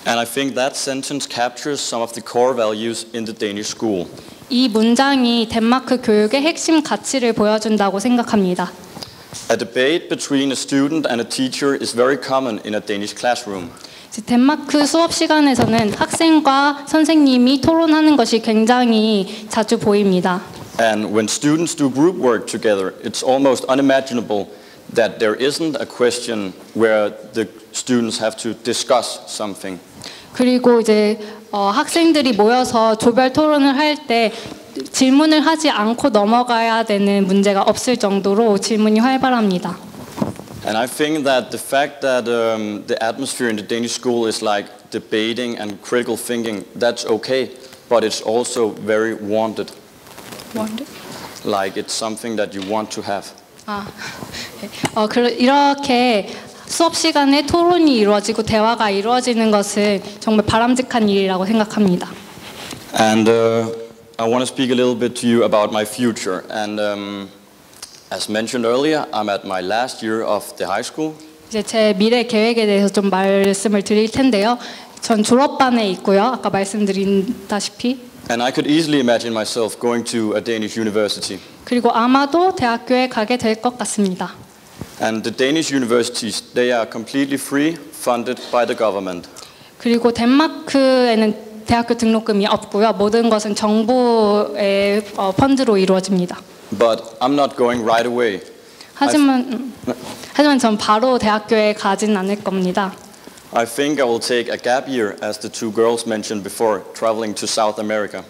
S: And I think that sentence captures some of the core values in the Danish school.
B: 이 문장이 덴마크 교육의 핵심 가치를 보여준다고 생각합니다.
S: A debate between a student and a teacher is very common in a Danish classroom.
B: 덴마크 수업 시간에서는 학생과 선생님이 토론하는 것이 굉장히 자주 보입니다.
S: And when students do group work together, it's almost unimaginable that there isn't a question where the students have to discuss something.
B: 그리고 이제 학생들이 모여서 조별 토론을 할 때 질문을 하지 않고 넘어가야 되는 문제가 없을 정도로 질문이 활발합니다.
S: And I think that the fact that the atmosphere in the Danish school is like debating and critical thinking, that's okay, but it's also very wanted.
B: Wanted?
S: Like it's something that you want to have.
B: 이렇게 수업 시간에 토론이 이루어지고 대화가 이루어지는 것은 정말 바람직한 일이라고 생각합니다.
S: And I want to speak a little bit to you about my future. And as mentioned earlier, I'm at my last year of the high school.
B: 이제 제 미래 계획에 대해서 좀 말씀을 드릴 텐데요. 전 졸업반에 있고요. 아까 말씀드린다시피.
S: And I could easily imagine myself going to a Danish university.
B: 그리고 아마도 대학교에 가게 될 것 같습니다.
S: And the Danish universities, they are completely free, funded by the government.
B: 그리고 덴마크에는 대학교 등록금이 없고요. 모든 것은 정부의 펀드로 이루어집니다.
S: But I'm not going right away.
B: 하지만 전 바로 대학교에 가진 않을 겁니다.
S: I think I will take a gap year, as the two girls mentioned before, traveling to South America.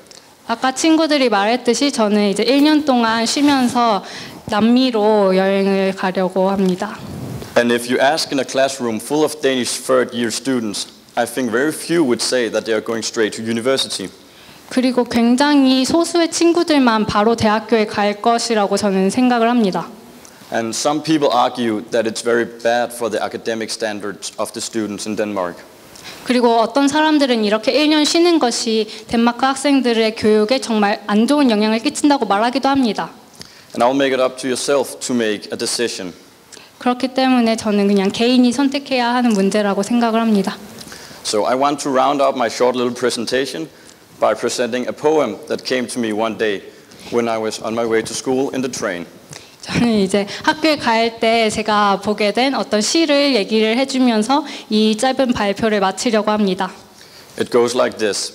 B: 아까 친구들이 말했듯이 저는 이제 1년 동안 쉬면서 남미로 여행을 가려고 합니다.
S: And if you ask in a classroom full of Danish third-year students, I think very few would say that they are going straight to university.
B: 그리고 굉장히 소수의 친구들만 바로 대학교에 갈 것이라고 저는 생각을 합니다.
S: And some people argue that it's very bad for the academic standards of the students in Denmark.
B: 그리고 어떤 사람들은 이렇게 1년 쉬는 것이 덴마크 학생들의 교육에 정말 안 좋은 영향을 끼친다고 말하기도 합니다.
S: And I'll make it up to yourself to make a decision.
B: 그렇기 때문에 저는 그냥 개인이 선택해야 하는 문제라고 생각을 합니다.
S: So I want to round up my short little presentation by presenting a poem that came to me one day when I was on my way to school in the train.
B: 저는 이제 학교에 갈 때 제가 보게 된 어떤 시를 얘기를 해주면서 이 짧은 발표를 마치려고 합니다.
S: It goes like this.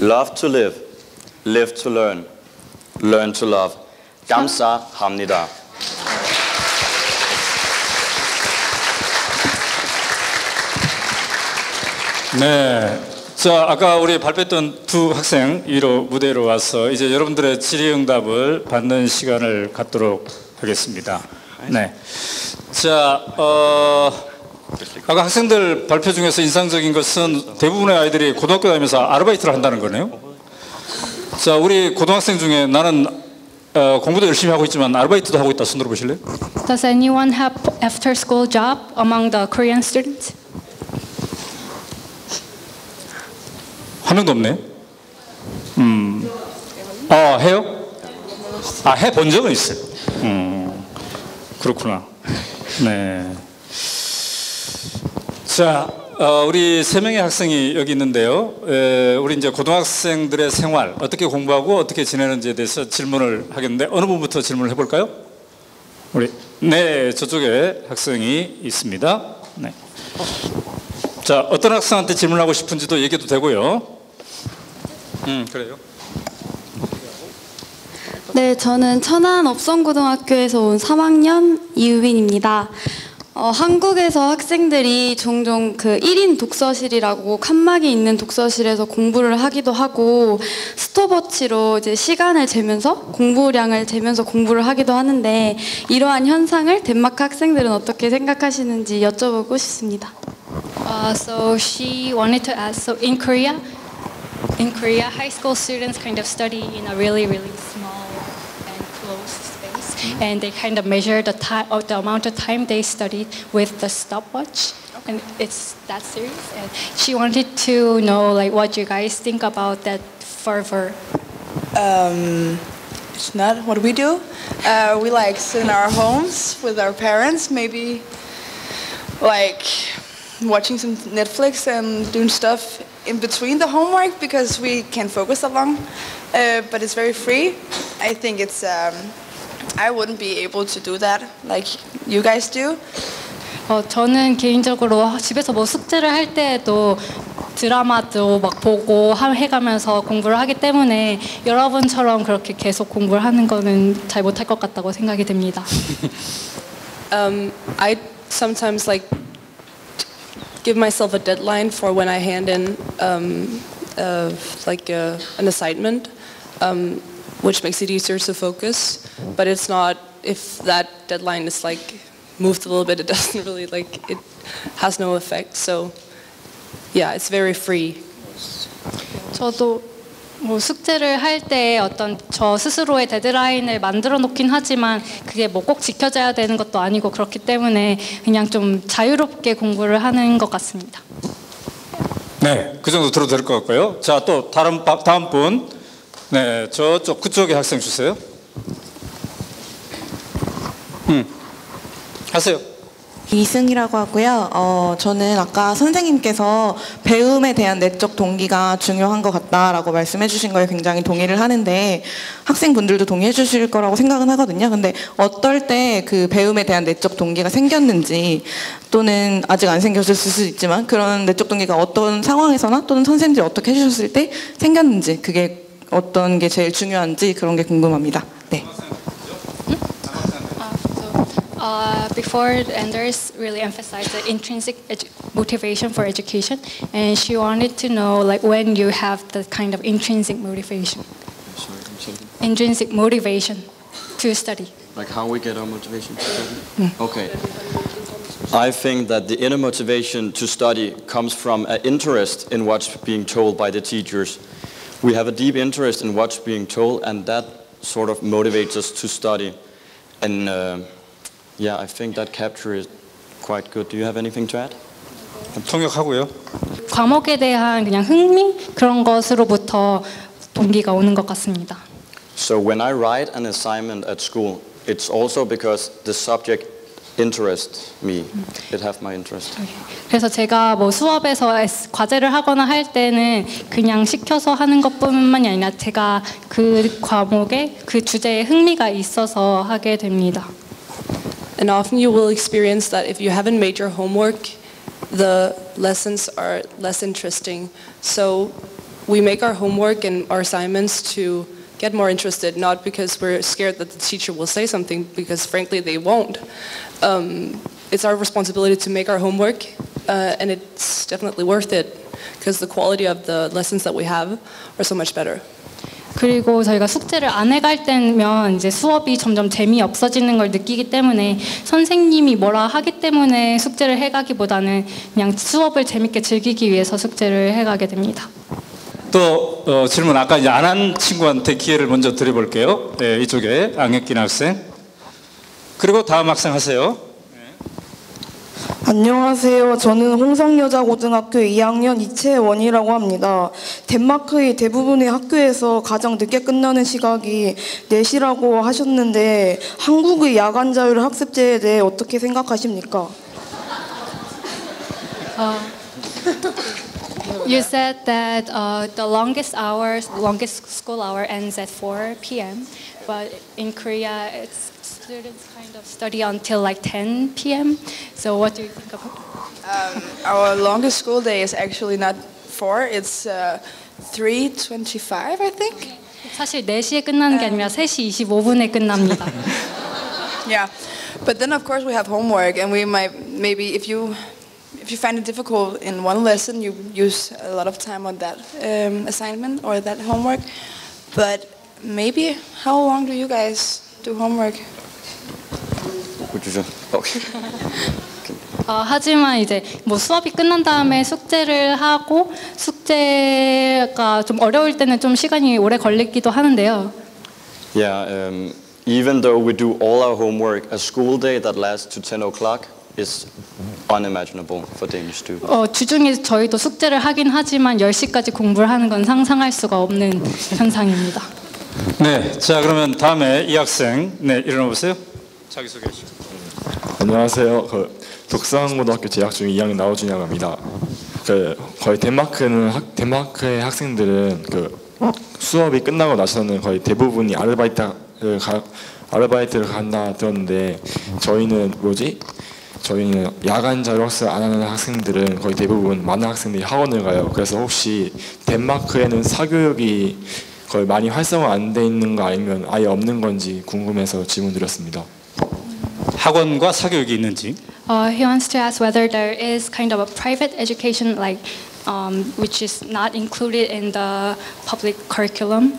S: Love to live, live to learn, learn to love. 감사합니다.
A: 네. 자, 아까 우리 발표했던 두 학생 위로 무대로 와서 이제 여러분들의 질의응답을 받는 시간을 갖도록 하겠습니다. 네. 자, 아까 학생들 발표 중에서 인상적인 것은 대부분의 아이들이 고등학교 다니면서 아르바이트를 한다는 거네요. 자, 우리 고등학생 중에 나는 공부도 열심히 하고 있지만 아르바이트도 하고 있다. 손 들어보실래요?
B: Does anyone have after school job among the Korean students?
A: 한 명도 없네. 해요? 해본 적은 있어요. 그렇구나. 네. 자, 우리 3명의 학생이 여기 있는데요. 우리 이제 고등학생들의 생활, 어떻게 공부하고 어떻게 지내는지에 대해서 질문을 하겠는데 어느 분부터 질문을 해볼까요? 네, 저쪽에 학생이 있습니다. 네. 자, 어떤 학생한테 질문하고 싶은지도 얘기해도 되고요. 그래요.
T: 네, 저는 천안 업성고등학교에서 온 3학년 이유빈입니다. 한국에서 학생들이 종종 그 1인 독서실이라고 칸막이 있는 독서실에서 공부를 하기도 하고 스톱워치로 이제 시간을 재면서 공부량을 재면서 공부를 하기도 하는데 이러한 현상을 덴마크 학생들은 어떻게 생각하시는지 여쭤보고 싶습니다.
B: So she wanted to ask, so in Korea, high school students kind of study in a really, really small and closed space, and they kind of measure the time, or the amount of time they studied with the stopwatch, and it's that serious. And she wanted to know, like, what you guys think about that fervor.
Q: It's not what we do. We like sit in our homes with our parents, maybe like watching some Netflix and doing stuff in between the homework because we can't focus that long, but it's very free. I think it's, I wouldn't be able to do that like you guys do.
B: 저는 개인적으로 집에서 뭐 숙제를 할 때에도 드라마도 막 보고 해가면서 공부를 하기 때문에 여러분처럼 그렇게 계속 공부를 하는 거는 잘 못할 것 같다고 생각이 됩니다.
R: I sometimes like give myself a deadline for when I hand in like an assignment, which makes it easier to focus. But it's not, if that deadline is like moved a little bit, it doesn't really like, it has no effect. So yeah, it's very free.
B: 저도 뭐 숙제를 할 때 어떤 저 스스로의 데드라인을 만들어 놓긴 하지만 그게 뭐 꼭 지켜져야 되는 것도 아니고 그렇기 때문에 그냥 좀 자유롭게 공부를 하는 것 같습니다.
A: 네, 그 정도 들어도 될 것 같고요. 자, 또 다음 분. 네, 저쪽 그쪽에 학생 주세요. 하세요.
O: 이승이라고 하고요. 저는 아까 선생님께서 배움에 대한 내적 동기가 중요한 것 같다라고 말씀해 주신 거에 굉장히 동의를 하는데 학생분들도 동의해 주실 거라고 생각은 하거든요. 근데 어떨 때 그 배움에 대한 내적 동기가 생겼는지 또는 아직 안 생겼을 수도 있지만 그런 내적 동기가 어떤 상황에서나 또는 선생님들이 어떻게 해주셨을 때 생겼는지 그게 어떤 게 제일 중요한지 그런 게 궁금합니다. 네.
B: Before Anders really emphasized the intrinsic motivation for education, and she wanted to know like when you have the kind of intrinsic motivation. Intrinsic motivation to study.
S: Like how we get our motivation to study? Okay. I think that the inner motivation to study comes from an interest in what's being told by the teachers. We have a deep interest in what's being told, and that sort of motivates us to study. And yeah, I think that capture is quite good. Do you have anything to add?
A: 통역하고요.
B: 과목에 대한 그냥 흥미 그런 것으로부터 동기가 오는 것 같습니다.
S: So when I write an assignment at school, it's also because the subject interest me. It have my interest.
B: 그래서 제가 뭐 수업에서 과제를 하거나 할 때는 그냥 시켜서 하는 것뿐만이 아니라 제가 그 과목에 그 주제에 흥미가 있어서 하게 됩니다.
R: And often you will experience that if you haven't made your homework, the lessons are less interesting. So we make our homework and our assignments to get more interested, not because we're scared that the teacher will say something, because frankly they won't. It's our responsibility to make our homework, and it's definitely worth it, because the quality of the lessons that we have are so much better.
B: 그리고 저희가 숙제를 안 해갈 때면 이제 수업이 점점 재미없어지는 걸 느끼기 때문에 선생님이 뭐라 하기 때문에 숙제를 해가기보다는 그냥 수업을 재밌게 즐기기 위해서 숙제를 해가게 됩니다.
A: 또 질문 아까 이제 안 한 친구한테 기회를 먼저 드려볼게요. 네, 이쪽에 안경 낀 학생. 그리고 다음 학생 하세요.
U: 안녕하세요. 저는 홍성여자고등학교 2학년 이채원이라고 합니다. 덴마크의 대부분의 학교에서 가장 늦게 끝나는 시각이 4시라고 하셨는데 한국의 야간 자율 학습제에 대해 어떻게 생각하십니까?
B: You said that the longest school hour ends at 4 p.m. But in Korea, students kind of study until like 10 p.m. So what do you think about?
Q: Our longest school day is actually not 4. It's 3:25, I think.
B: 사실 4시에 끝나는 게 아니라 3시 25분에 끝납니다.
Q: Yeah, but then of course we have homework, and we might maybe if you find it difficult in one lesson, you use a lot of time on that assignment or that homework. But maybe, how long do you guys do homework?
B: 하지만 이제 뭐 수업이 끝난 다음에 숙제를 하고 숙제가 좀 어려울 때는 좀 시간이 오래 걸리기도 하는데요.
S: Yeah, even though we do all our homework, a school day that lasts to 10 o'clock is unimaginable for Danish students.
B: 주중에 저희도 숙제를 하긴 하지만 10시까지 공부를 하는 건 상상할 수가 없는 현상입니다.
A: 네, 자 그러면 다음에 이 학생, 네 일어나 보세요. 자기 소개해 주시죠.
V: 안녕하세요. 독서고등학교 재학 중 2학년 나우준이라고 합니다. 거의 덴마크의 학생들은 수업이 끝나고 나서는 거의 대부분이 아르바이트를 간다 들었는데 저희는 야간 자율학습 안 하는 학생들은 거의 대부분 많은 학생들이 학원을 가요. 그래서 혹시 덴마크에는 사교육이 거의 많이 활성화 안 돼 있는 거 아니면 아예 없는 건지 궁금해서 질문드렸습니다.
A: 학원과 사교육이 있는지.
B: He wants to ask whether there is kind of a private education like which is not included in the public curriculum.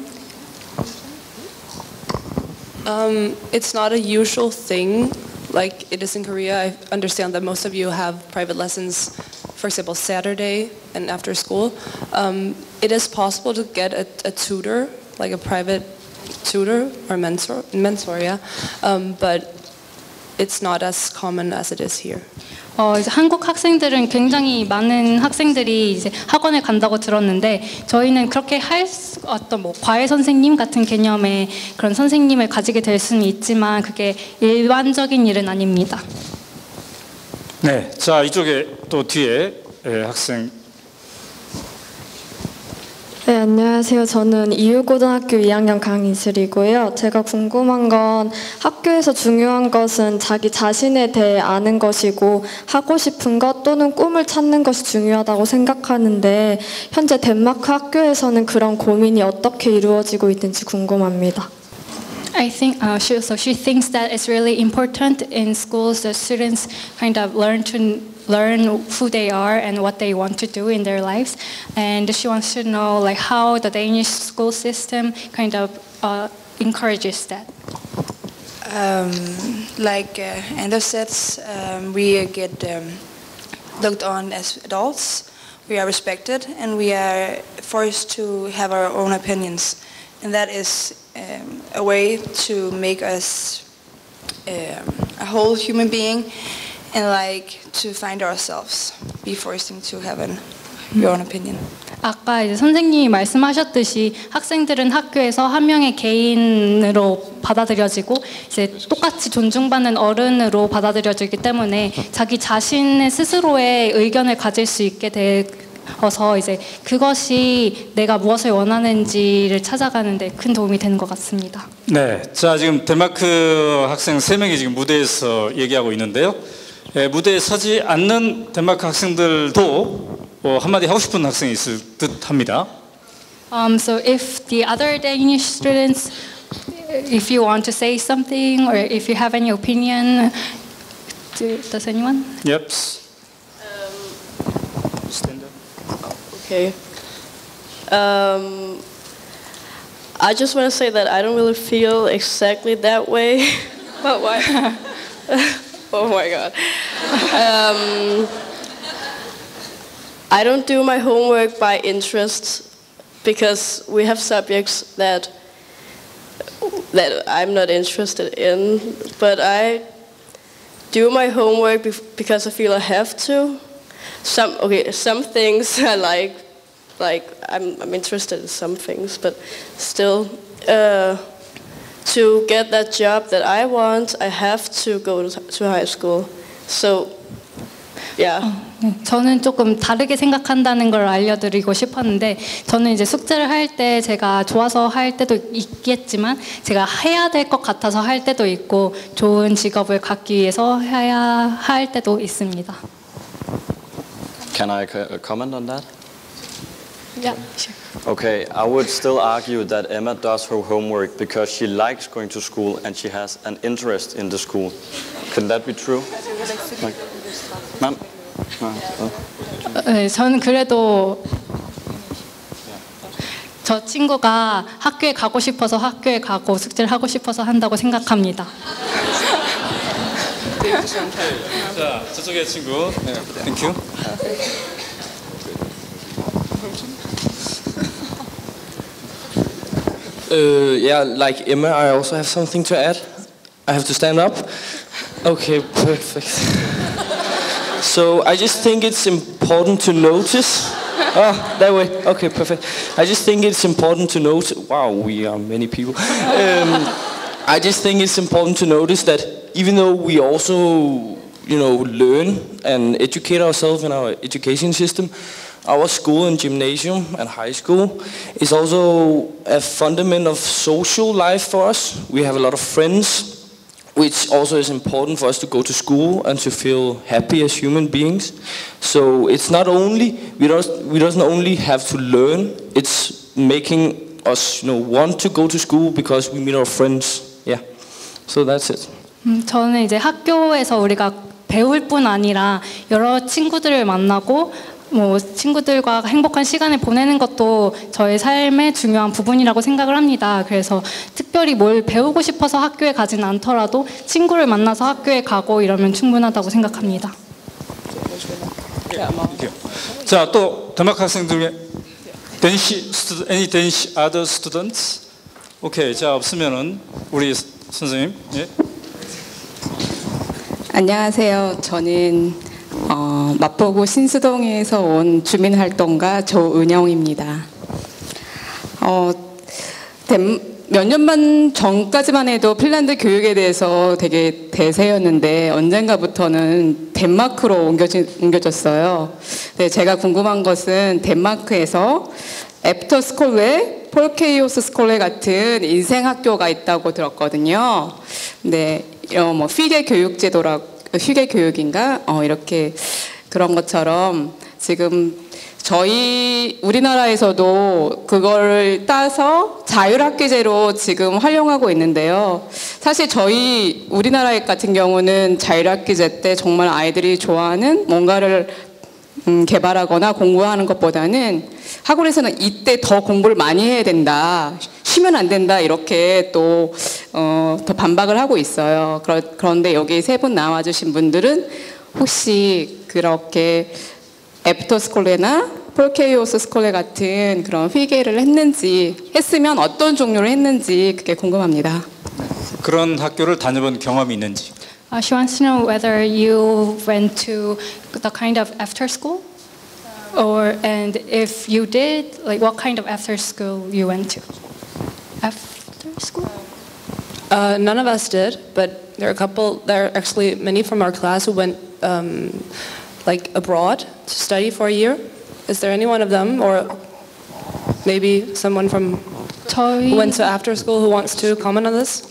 R: It's not a usual thing like it is in Korea. I understand that most of you have private lessons, for example, Saturday and after school. It is possible to get a tutor, like a private tutor or mentor, yeah. But it's not as common as it is here.
B: 이제 한국 학생들은 굉장히 많은 학생들이 이제 학원을 간다고 들었는데 저희는 그렇게 어떤 뭐 과외 선생님 같은 개념의 그런 선생님을 가지게 될 수는 있지만 그게 일반적인 일은 아닙니다.
A: 네, 자 이쪽에 또 뒤에 학생.
D: 네, 안녕하세요. 저는 이유고등학교 2학년 강이슬이고요. 제가 궁금한 건 학교에서 중요한 것은 자기 자신에 대해 아는 것이고 하고 싶은 것 또는 꿈을 찾는 것이 중요하다고 생각하는데 현재 덴마크 학교에서는 그런 고민이 어떻게 이루어지고 있는지 궁금합니다.
B: I think she thinks that it's really important in schools that students kind of learn who they are and what they want to do in their lives, and she wants to know like how the Danish school system kind of encourages that.
Q: Like Anders said, we get looked on as adults. We are respected, and we are forced to have our own opinions, and that is a way to make us a whole human being. And like to find ourselves, be forcing to have your own opinion.
B: 아까 이제 선생님이 말씀하셨듯이 학생들은 학교에서 한 명의 개인으로 받아들여지고 이제 똑같이 존중받는 어른으로 받아들여지기 때문에 자기 자신의 스스로의 의견을 가질 수 있게 되어서 이제 그것이 내가 무엇을 원하는지를 찾아가는 데 큰 도움이 되는 것 같습니다.
A: 네, 자 지금 덴마크 학생 3명이 지금 무대에서 얘기하고 있는데요. 무대에 서지 않는 덴마크 학생들도 한마디 하고 싶은 학생이 있을 듯합니다.
B: So if the other Danish students, if you want to say something or if you have any opinion, does anyone?
A: Yep. Stand up.
C: Okay. I just want to say that I don't really feel exactly that way. But why? Oh my God. I don't do my homework by interest because we have subjects that I'm not interested in, but I do my homework because I feel I have to. Some things I like I'm interested in some things, but still, to get that job that I want, I have to go to high school. So, yeah.
B: 저는 조금 다르게 생각한다는 걸 알려드리고 싶었는데 저는 이제 숙제를 할 때 제가 좋아서 할 때도 있겠지만 제가 해야 될 것 같아서 할 때도 있고 좋은 직업을 갖기 위해서 해야 할 때도 있습니다.
S: Can I comment on that?
B: Yeah, sure.
S: Okay, I would still argue that Emma does her homework because she likes going to school and she has an interest in the school. Can that be true? Ma'am?
B: 네, 저는 그래도 저 친구가 학교에 가고 싶어서 학교에 가고 숙제를 하고 싶어서 한다고 생각합니다.
A: 자, 저쪽의 친구. 네, 땡큐.
H: Yeah, like Emma, I also have something to add. I have to stand up? Okay, perfect. So I just think it's important to notice. That way. Okay, perfect. I just think it's important to note. Wow, we are many people. I just think it's important to notice that even though we also, learn and educate ourselves in our education system, our school and gymnasium and high school is also a fundament of social life for us. We have a lot of friends, which also is important for us to go to school and to feel happy as human beings. So it's not only, we don't only have to learn, it's making us want to go to school because we meet our friends. Yeah, so that's it.
B: 저는 이제 학교에서 우리가 배울 뿐 아니라 여러 친구들을 만나고 친구들과 행복한 시간을 보내는 것도 저의 삶의 중요한 부분이라고 생각을 합니다. 그래서 특별히 뭘 배우고 싶어서 학교에 가진 않더라도 친구를 만나서 학교에 가고 이러면 충분하다고 생각합니다.
A: 자, 또 덴마크 학생들 중에 any Danish other students? 오케이, 자 없으면은 우리 선생님. 예.
E: 안녕하세요. 저는 마포구 신수동에서 온 주민활동가 조은영입니다. 몇 년만 전까지만 해도 핀란드 교육에 대해서 되게 대세였는데 언젠가부터는 덴마크로 옮겨졌어요. 네, 제가 궁금한 것은 덴마크에서 애프터스쿨 외에 폴케이오스 스콜레 같은 인생 학교가 있다고 들었거든요. 네, 휘게 교육인가? 이렇게 그런 것처럼 지금 저희 우리나라에서도 그걸 따서 자율학기제로 지금 활용하고 있는데요. 사실 저희 우리나라 같은 경우는 자율학기제 때 정말 아이들이 좋아하는 뭔가를 개발하거나 공부하는 것보다는 학원에서는 이때 더 공부를 많이 해야 된다, 쉬면 안 된다 이렇게 또 더 반박을 하고 있어요. 그런데 여기 세 분 나와주신 분들은 혹시 그렇게 애프터스콜레나 폴케이오스 스콜레 같은 그런 휘게를 했으면 어떤 종류를 했는지 그게 궁금합니다.
A: 그런 학교를 다녀본 경험이 있는지.
B: She wants to know whether you went to the kind of after school and if you did, like what kind of after school you went to? After school?
R: None of us did, but there are actually many from our class who went like abroad to study for a year. Is there any one of them, or maybe someone from who went to after school who wants to comment on this?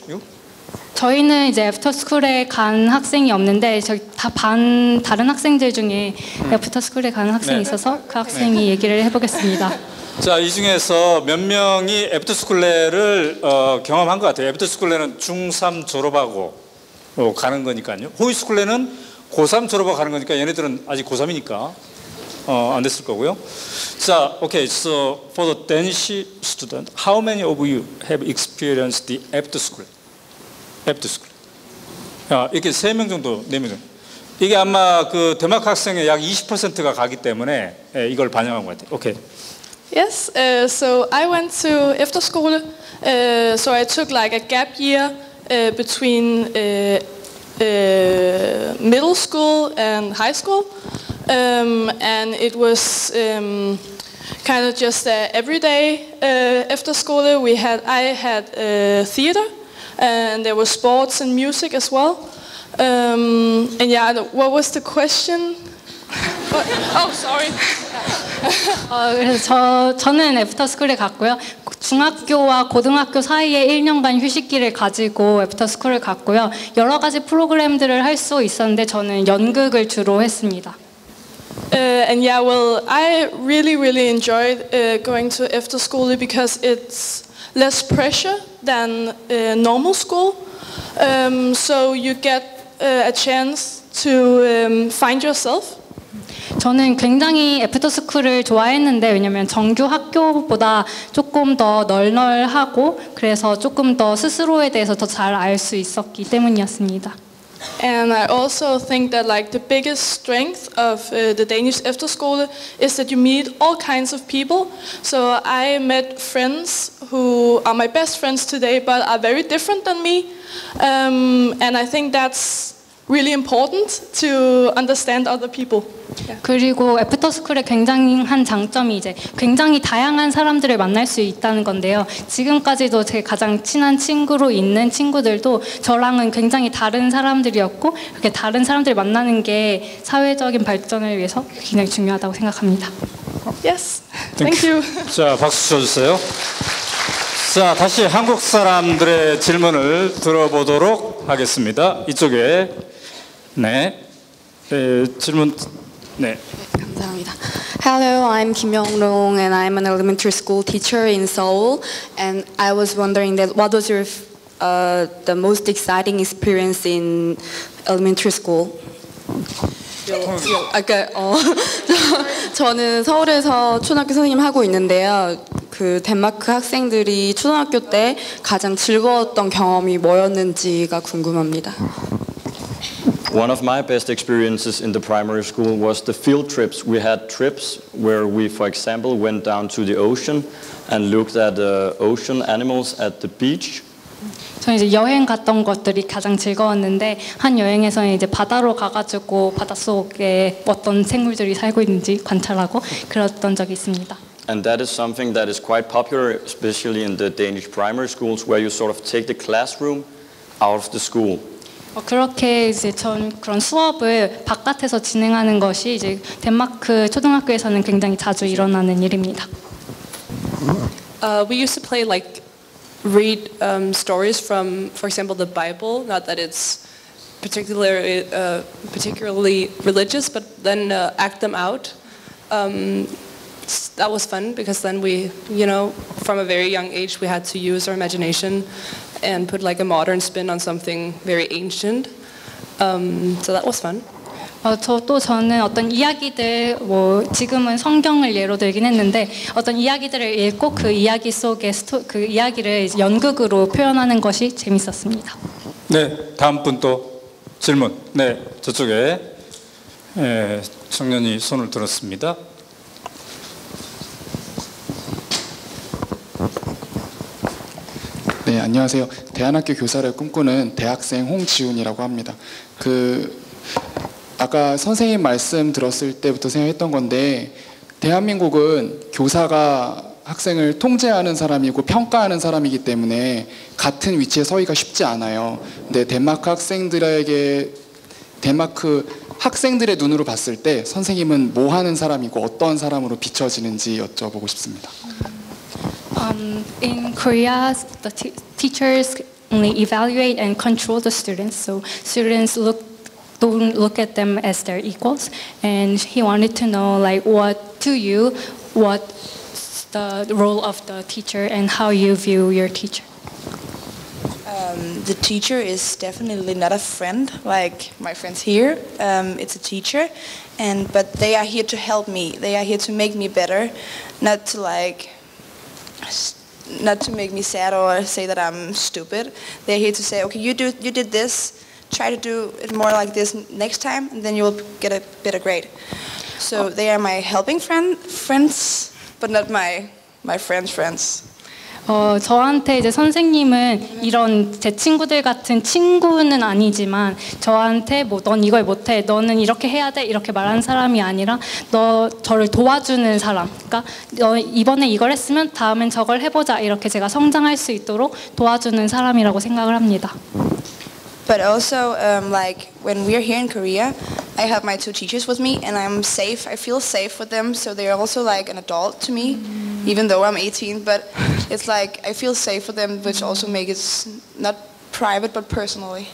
B: 저희는 이제 애프터 스쿨에 간 학생이 없는데 저희 다른 학생들 중에 애프터 스쿨에 간 학생이 있어서 그 학생이 얘기를 해보겠습니다.
A: 자, 이 중에서 몇 명이 애프터 스쿨레를 경험한 것 같아요. 애프터 스쿨레는 중3 졸업하고 가는 거니까요. 호이 스쿨레는 고3 졸업하고 가는 거니까 얘네들은 아직 고3이니까 안 됐을 거고요. 자, okay, so for the Danish student, how many of you have experienced the after school? after school. 이렇게 3명 정도, 4명 정도. 이게 아마 그 덴마크 학생의 약 20%가 가기 때문에 이걸 반영한 것 같아요. Okay.
F: Yes, so I went to efterskole, so I took like a gap year between middle school and high school, and it was kind of just everyday efterskole. I had theater, and there was sports and music as well. And yeah, what was the question? Oh, sorry.
B: 그래서 저는 애프터 스쿨에 갔고요. 중학교와 고등학교 사이에 1년간 휴식기를 가지고 애프터 스쿨을 갔고요. 여러 가지 프로그램들을 할 수 있었는데 저는 연극을 주로 했습니다.
F: And yeah, well, I really enjoyed going to efterskole because it's less pressure than normal school. So you get a chance to find yourself.
B: 저는 굉장히 애프터 스쿨을 좋아했는데 왜냐면 정규 학교보다 조금 더 널널하고 그래서 조금 더 스스로에 대해서 더 잘 알 수 있었기 때문이었습니다.
F: And I also think that like the biggest strength of the Danish efterskole is that you meet all kinds of people. So I met friends who are my best friends today, but are very different than me. And I think that's really important to understand other people.
B: 그리고 애프터 스쿨의 굉장한 장점이 이제 굉장히 다양한 사람들을 만날 수 있다는 건데요. 지금까지도 제 가장 친한 친구로 있는 친구들도 저랑은 굉장히 다른 사람들이었고 이렇게 다른 사람들을 만나는 게 사회적인 발전을 위해서 굉장히 중요하다고 생각합니다.
F: Yes, thank you.
A: 자, 박수 쳐주세요. 자, 다시 한국 사람들의 질문을 들어보도록 하겠습니다. 이쪽에 질문. 네.
I: 감사합니다. Hello, I'm Kim Young-rong and I'm an elementary school teacher in Seoul. And I was wondering that what was your the most exciting experience in elementary school?
T: 저는 서울에서 초등학교 선생님 하고 있는데요. 그 덴마크 학생들이 초등학교 때 가장 즐거웠던 경험이 뭐였는지가 궁금합니다.
S: One of my best experiences in the primary school was the field trips. We had trips where we, for example, went down to the ocean and looked at ocean animals at the beach.
B: 저는 이제 여행 갔던 것들이 가장 즐거웠는데 한 여행에서는 이제 바다로 가가지고 바닷속에 어떤 생물들이 살고 있는지 관찰하고 그랬던 적이 있습니다.
S: And that is something that is quite popular, especially in the Danish primary schools, where you sort of take the classroom out of the school.
B: 그렇게 이제 전 그런 수업을 바깥에서 진행하는 것이 이제 덴마크 초등학교에서는 굉장히 자주 일어나는 일입니다.
R: We used to play like read stories from, for example, the Bible. Not that it's particularly religious, but then act them out. That was fun because then we, from a very young age, we had to use our imagination and put like a modern spin on something very ancient. So that was fun.
B: 저는 어떤 이야기들 지금은 성경을 예로 들긴 했는데 어떤 이야기들을 읽고 그 이야기 속의 그 이야기를 연극으로 표현하는 것이 재밌었습니다.
A: 네, 다음 분 또 질문. 네, 저쪽에 청년이 손을 들었습니다.
W: 네, 안녕하세요. 대안학교 교사를 꿈꾸는 대학생 홍지훈이라고 합니다. 아까 선생님 말씀 들었을 때부터 생각했던 건데 대한민국은 교사가 학생을 통제하는 사람이고 평가하는 사람이기 때문에 같은 위치에 서기가 쉽지 않아요. 근데 덴마크 학생들의 눈으로 봤을 때 선생님은 뭐 하는 사람이고 어떤 사람으로 비춰지는지 여쭤보고 싶습니다.
B: In Korea, the teachers only evaluate and control the students, so students don't look at them as their equals. And he wanted to know, like, what's the role of the teacher and how you view your teacher.
Q: The teacher is definitely not a friend like my friends here. It's a teacher, but they are here to help me. They are here to make me better, not to make me sad or say that I'm stupid. They're here to say, okay, you did this. Try to do it more like this next time, and then you will get a better grade. So they are my helping friends, but not my friends.
B: 저한테 이제 선생님은 이런 제 친구들 같은 친구는 아니지만 저한테 뭐 넌 이걸 못해, 너는 이렇게 해야 돼 이렇게 말하는 사람이 아니라 저를 도와주는 사람. 그러니까 너 이번에 이걸 했으면 다음엔 저걸 해보자 이렇게 제가 성장할 수 있도록 도와주는 사람이라고 생각을 합니다.
Q: But also, like when we're here in Korea, I have my two teachers with me, and I'm safe. I feel safe with them, so they're also like an adult to me, even though I'm 18. But it's like I feel safe with them, which also makes it not private but personally.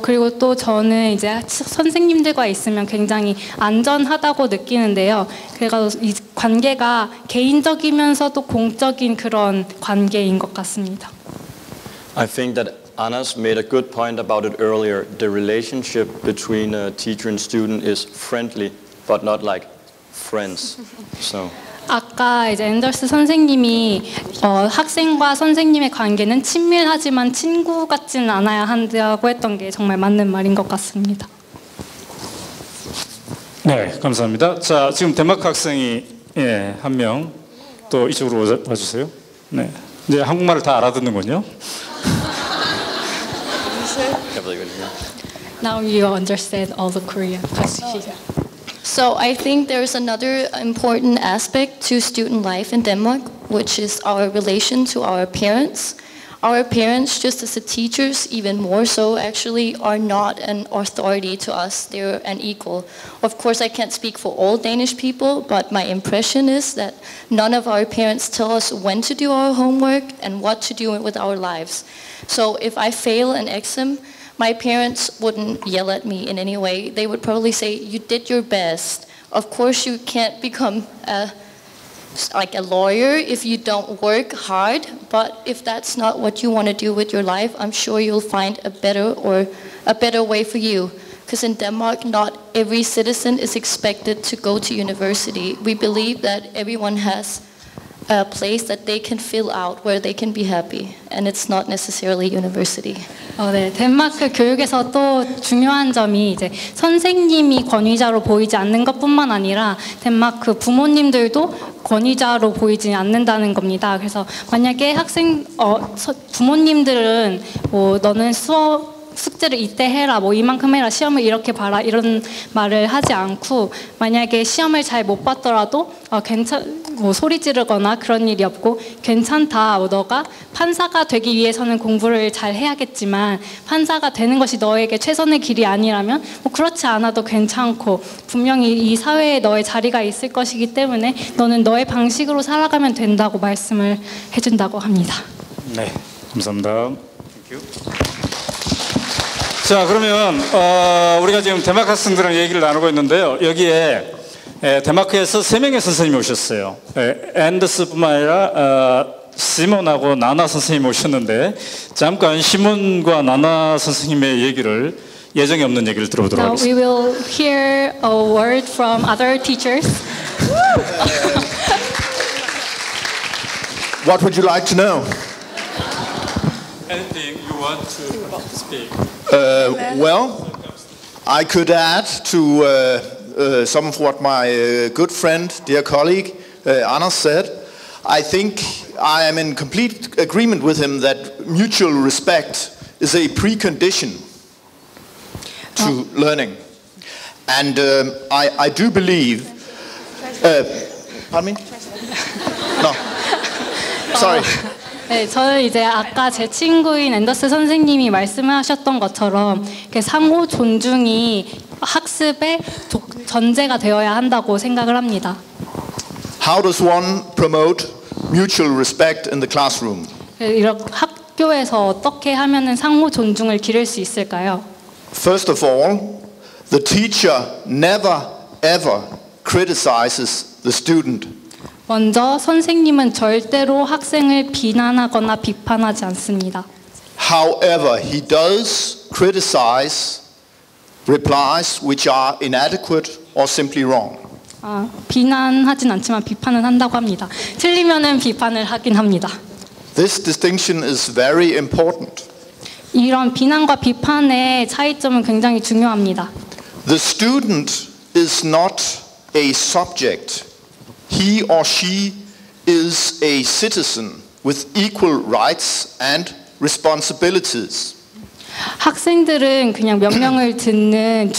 B: 그리고 또 저는 이제 선생님들과 있으면 굉장히 안전하다고 느끼는데요. 그래서 이 관계가 개인적이면서도 공적인 그런 관계인 것 같습니다.
S: I think that Anders made a good point about it earlier. The relationship between a teacher and student is friendly, but not like friends. So.
B: 아까 이제 앤더스 선생님이 학생과 선생님의 관계는 친밀하지만 친구 같지는 않아야 한다고 했던 게 정말 맞는 말인 것 같습니다.
A: 네, 감사합니다. 자, 지금 덴마크 학생이 한 명 또 이쪽으로 와주세요. 네, 이제 한국말을 다 알아듣는군요.
B: Now you understand all the Korean.
K: So I think there's another important aspect to student life in Denmark, which is our relation to our parents. Our parents, just as the teachers, even more so, actually are not an authority to us. They're an equal. Of course, I can't speak for all Danish people, but my impression is that none of our parents tell us when to do our homework and what to do with our lives. So if I fail an exam, my parents wouldn't yell at me in any way. They would probably say, you did your best. Of course, you can't become like a lawyer if you don't work hard, but if that's not what you want to do with your life, I'm sure you'll find a better way for you. Because in Denmark, not every citizen is expected to go to university. We believe that everyone has a place that they can fill out where they can be happy, and it's not necessarily university.
B: 네, 덴마크 교육에서 또 중요한 점이 이제 선생님이 권위자로 보이지 않는 것뿐만 아니라 덴마크 부모님들도 권위자로 보이지 않는다는 겁니다. 그래서 만약에 부모님들은 뭐 너는 숙제를 이때 해라, 뭐 이만큼 해라, 시험을 이렇게 봐라 이런 말을 하지 않고 만약에 시험을 잘 못 봤더라도 뭐 소리 지르거나 그런 일이 없고 괜찮다. 뭐 너가 판사가 되기 위해서는 공부를 잘 해야겠지만 판사가 되는 것이 너에게 최선의 길이 아니라면 뭐 그렇지 않아도 괜찮고 분명히 이 사회에 너의 자리가 있을 것이기 때문에 너는 너의 방식으로 살아가면 된다고 말씀을 해준다고 합니다.
A: 네, 감사합니다. 자, 그러면 우리가 지금 덴마크 학생들랑 얘기를 나누고 있는데요. 여기에 덴마크에서 3명의 선생님이 오셨어요. 앤더스뿐만 아니라 시몬하고 나나 선생님이 오셨는데 잠깐 시몬과 나나 선생님의 얘기를 예정이 없는 얘기를 들어보도록
B: Now we
A: 하겠습니다.
B: will hear a word from other teachers.
L: What would you like to know?
A: Anything you want to speak?
L: Well, I could add to some of what my good friend, dear colleague, Anders said. I think I am in complete agreement with him that mutual respect is a precondition to learning. And I do believe Pardon me? No. Sorry.
B: 네, 저는 이제 아까 제 친구인 앤더스 선생님이 말씀하셨던 것처럼 상호 존중이 학습의 전제가 되어야 한다고 생각을 합니다.
L: How does one promote mutual respect in the classroom?
B: 이렇게 학교에서 어떻게 하면은 상호 존중을 기를 수 있을까요?
L: First of all, the teacher never ever criticizes the student.
B: 먼저 선생님은 절대로 학생을 비난하거나 비판하지 않습니다.
L: However, he does criticize replies which are inadequate or simply wrong.
B: 비난하진 않지만 비판은 한다고 합니다. 틀리면은 비판을 하긴 합니다.
L: This distinction is very important.
B: 이런 비난과 비판의 차이점은 굉장히 중요합니다.
L: The student is not a subject. He or she is a citizen with equal rights and responsibilities.
B: 학생들은 그냥 명령을 듣는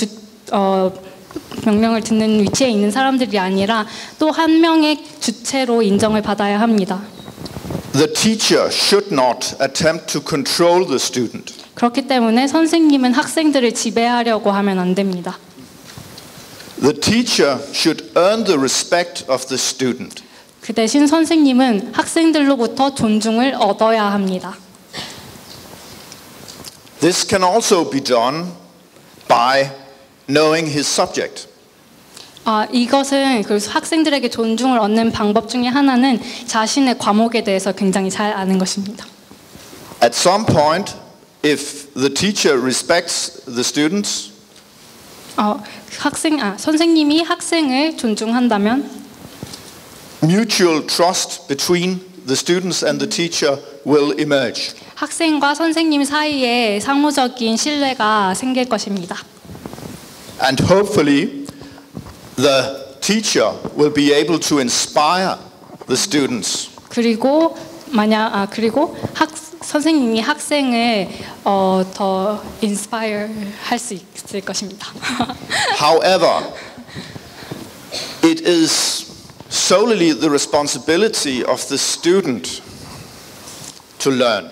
B: 위치에 있는 사람들이 아니라 또 한 명의 주체로 인정을 받아야 합니다.
L: The teacher should not attempt to control the student.
B: 그렇기 때문에 선생님은 학생들을 지배하려고 하면 안 됩니다.
L: The teacher should earn the respect of the student.
B: 그 대신 선생님은 학생들로부터 존중을 얻어야 합니다.
L: This can also be done by knowing his subject.
B: 이것은 그 학생들에게 존중을 얻는 방법 중에 하나는 자신의 과목에 대해서 굉장히 잘 아는 것입니다.
L: At some point, if the teacher respects the students,
B: 선생님이 학생을 존중한다면
L: mutual trust between the students and the teacher will emerge.
B: 학생과 선생님 사이에 상호적인 신뢰가 생길 것입니다.
L: And hopefully the teacher will be able to inspire the students.
B: 그리고 선생님이 학생을 더 inspire 할 수 있을 것입니다.
L: However, it is solely the responsibility of the student to learn.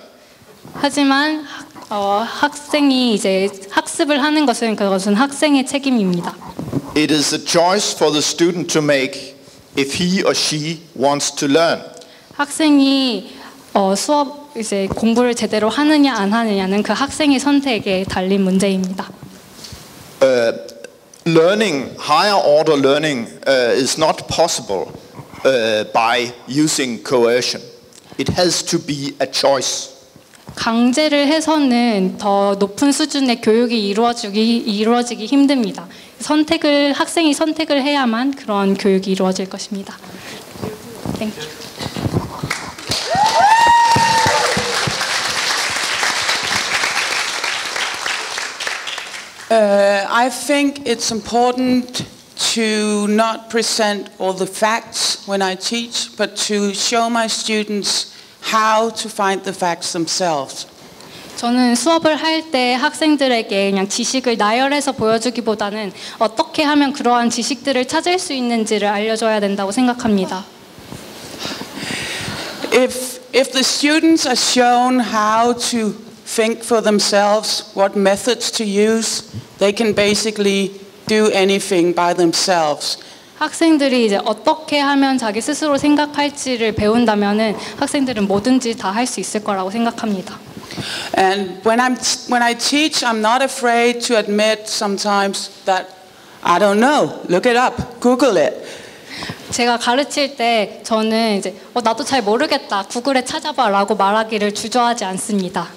B: 하지만 학생이 이제 학습을 하는 그것은 학생의 책임입니다.
L: It is a choice for the student to make if he or she wants to learn.
B: 학생이 이제 공부를 제대로 하느냐 안 하느냐는 그 학생의 선택에 달린 문제입니다.
L: Learning, higher order learning is not possible by using coercion. It has to be a choice.
B: 강제를 해서는 더 높은 수준의 교육이 이루어지기 힘듭니다. 학생이 선택을 해야만 그런 교육이 이루어질 것입니다. Thank you.
M: I think it's important to not present all the facts when I teach, but to show my students how to find the facts themselves.
B: 저는 수업을 할 때 학생들에게 그냥 지식을 나열해서 보여주기보다는 어떻게 하면 그러한 지식들을 찾을 수 있는지를 알려줘야 된다고 생각합니다.
M: If the students are shown how to think for themselves, what methods to use, they can basically do anything by themselves.
B: 학생들이 이제 어떻게 하면 자기 스스로 생각할지를 배운다면은 학생들은 뭐든지 다 할 수 있을 거라고 생각합니다.
M: And when I teach, I'm not afraid to admit sometimes that I don't know. Look it up. Google it.
B: 제가 가르칠 때 저는 이제 나도 잘 모르겠다. 구글에 찾아봐라고 말하기를 주저하지 않습니다.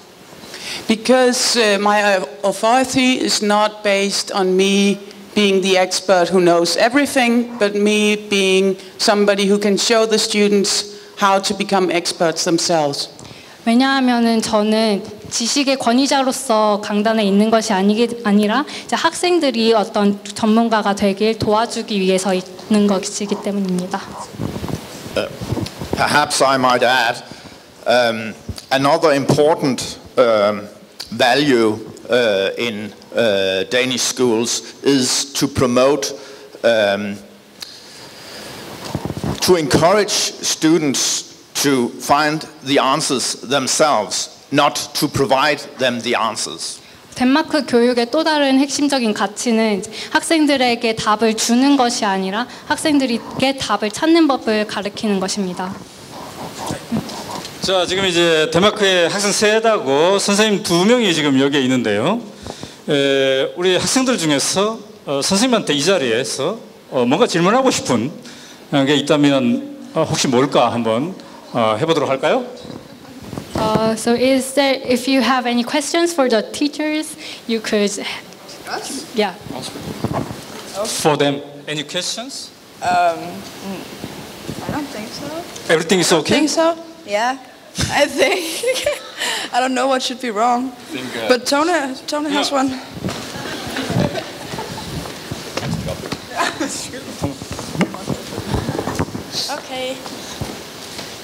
M: Because my authority is not based on me being the expert who knows everything, but me being somebody who can show the students how to become experts themselves.
B: 왜냐하면은 저는 지식의 권위자로서 강단에 있는 것이 아니라 이제 학생들이 어떤 전문가가 되길 도와주기 위해서 있는 것이기 때문입니다.
L: Perhaps I might add another important value in Danish schools is to promote to encourage students to find the answers themselves, not to provide them the answers.
B: 덴마크 교육의 또 다른 핵심적인 가치는 학생들에게 답을 주는 것이 아니라 학생들에게 답을 찾는 법을 가르치는 것입니다.
A: 자, 지금 이제 덴마크의 학생 셋하고 선생님 2명이 지금 여기에 있는데요. 우리 학생들 중에서 선생님한테 이 자리에서 뭔가 질문하고 싶은 게 있다면 혹시 뭘까 한번 해보도록 할까요?
B: So is there, if you have any questions for the teachers, you could, yeah.
A: For them, any questions?
Q: I don't think so.
A: Everything is okay?
Q: I think so. Yeah, I think. I don't know what should be wrong. But Tone has one.
G: Okay.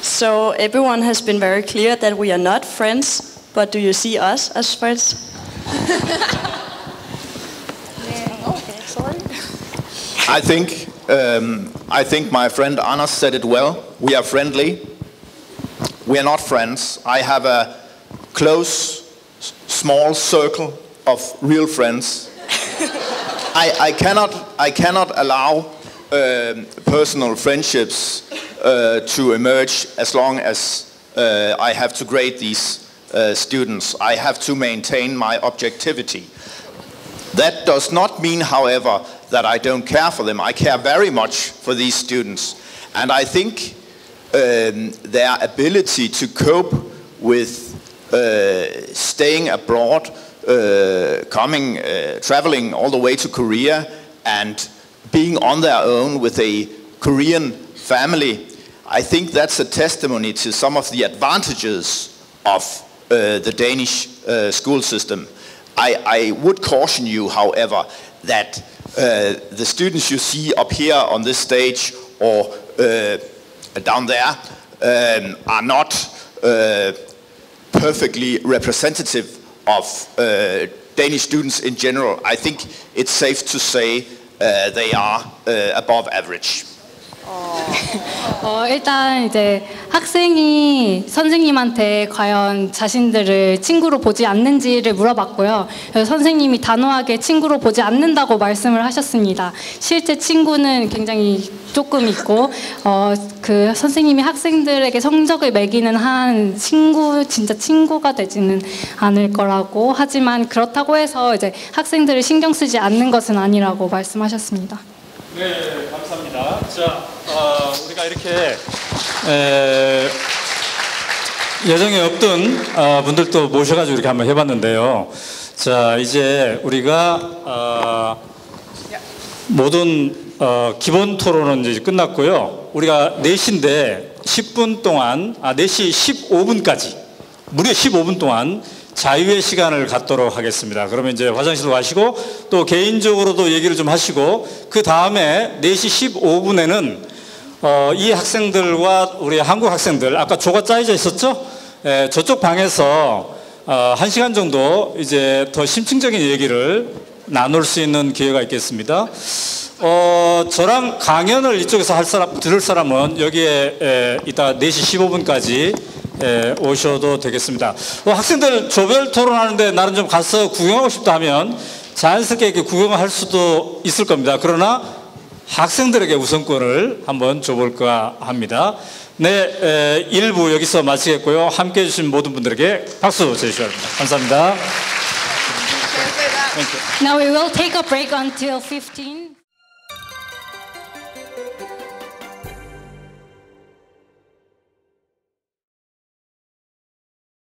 G: So everyone has been very clear that we are not friends, but do you see us as friends?
Q: Okay, sorry.
L: I think my friend Anders said it well. We are friendly. We are not friends. I have a close, small circle of real friends. I cannot allow personal friendships to emerge as long as I have to grade these students. I have to maintain my objectivity. That does not mean, however, that I don't care for them. I care very much for these students. And I think their ability to cope with staying abroad, traveling all the way to Korea and being on their own with a Korean family, I think that's a testimony to some of the advantages of the Danish school system. I would caution you, however, that the students you see up here on this stage or down there are not perfectly representative of Danish students in general. I think it's safe to say they are above average.
B: 일단 이제 학생이 선생님한테 과연 자신들을 친구로 보지 않는지를 물어봤고요. 그래서 선생님이 단호하게 친구로 보지 않는다고 말씀을 하셨습니다. 실제 친구는 굉장히 조금 있고, 그 선생님이 학생들에게 성적을 매기는 한 진짜 친구가 되지는 않을 거라고, 하지만 그렇다고 해서 이제 학생들을 신경 쓰지 않는 것은 아니라고 말씀하셨습니다.
A: 네, 감사합니다. 자, 우리가 이렇게 예정에 없던 분들도 모셔가지고 이렇게 한번 해봤는데요. 자, 이제 우리가 모든 기본 토론은 이제 끝났고요. 우리가 4시인데 10분 동안, 4시 15분까지, 무려 15분 동안 자유의 시간을 갖도록 하겠습니다. 그러면 이제 화장실도 가시고 또 개인적으로도 얘기를 좀 하시고, 그 다음에 4시 15분에는 이 학생들과 우리 한국 학생들, 아까 조가 짜여져 있었죠? 저쪽 방에서 1시간 정도 이제 더 심층적인 얘기를 나눌 수 있는 기회가 있겠습니다. 저랑 강연을 이쪽에서 들을 사람은 여기에 이따 4시 15분까지 오셔도 되겠습니다. 학생들 조별 토론하는데 나는 좀 가서 구경하고 싶다 하면 자연스럽게 이렇게 구경을 할 수도 있을 겁니다. 그러나 학생들에게 우선권을 한번 줘볼까 합니다. 네, 1부 여기서 마치겠고요. 함께해 주신 모든 분들에게 박수 주시기 바랍니다. 감사합니다.
B: Now we will take a break until 15.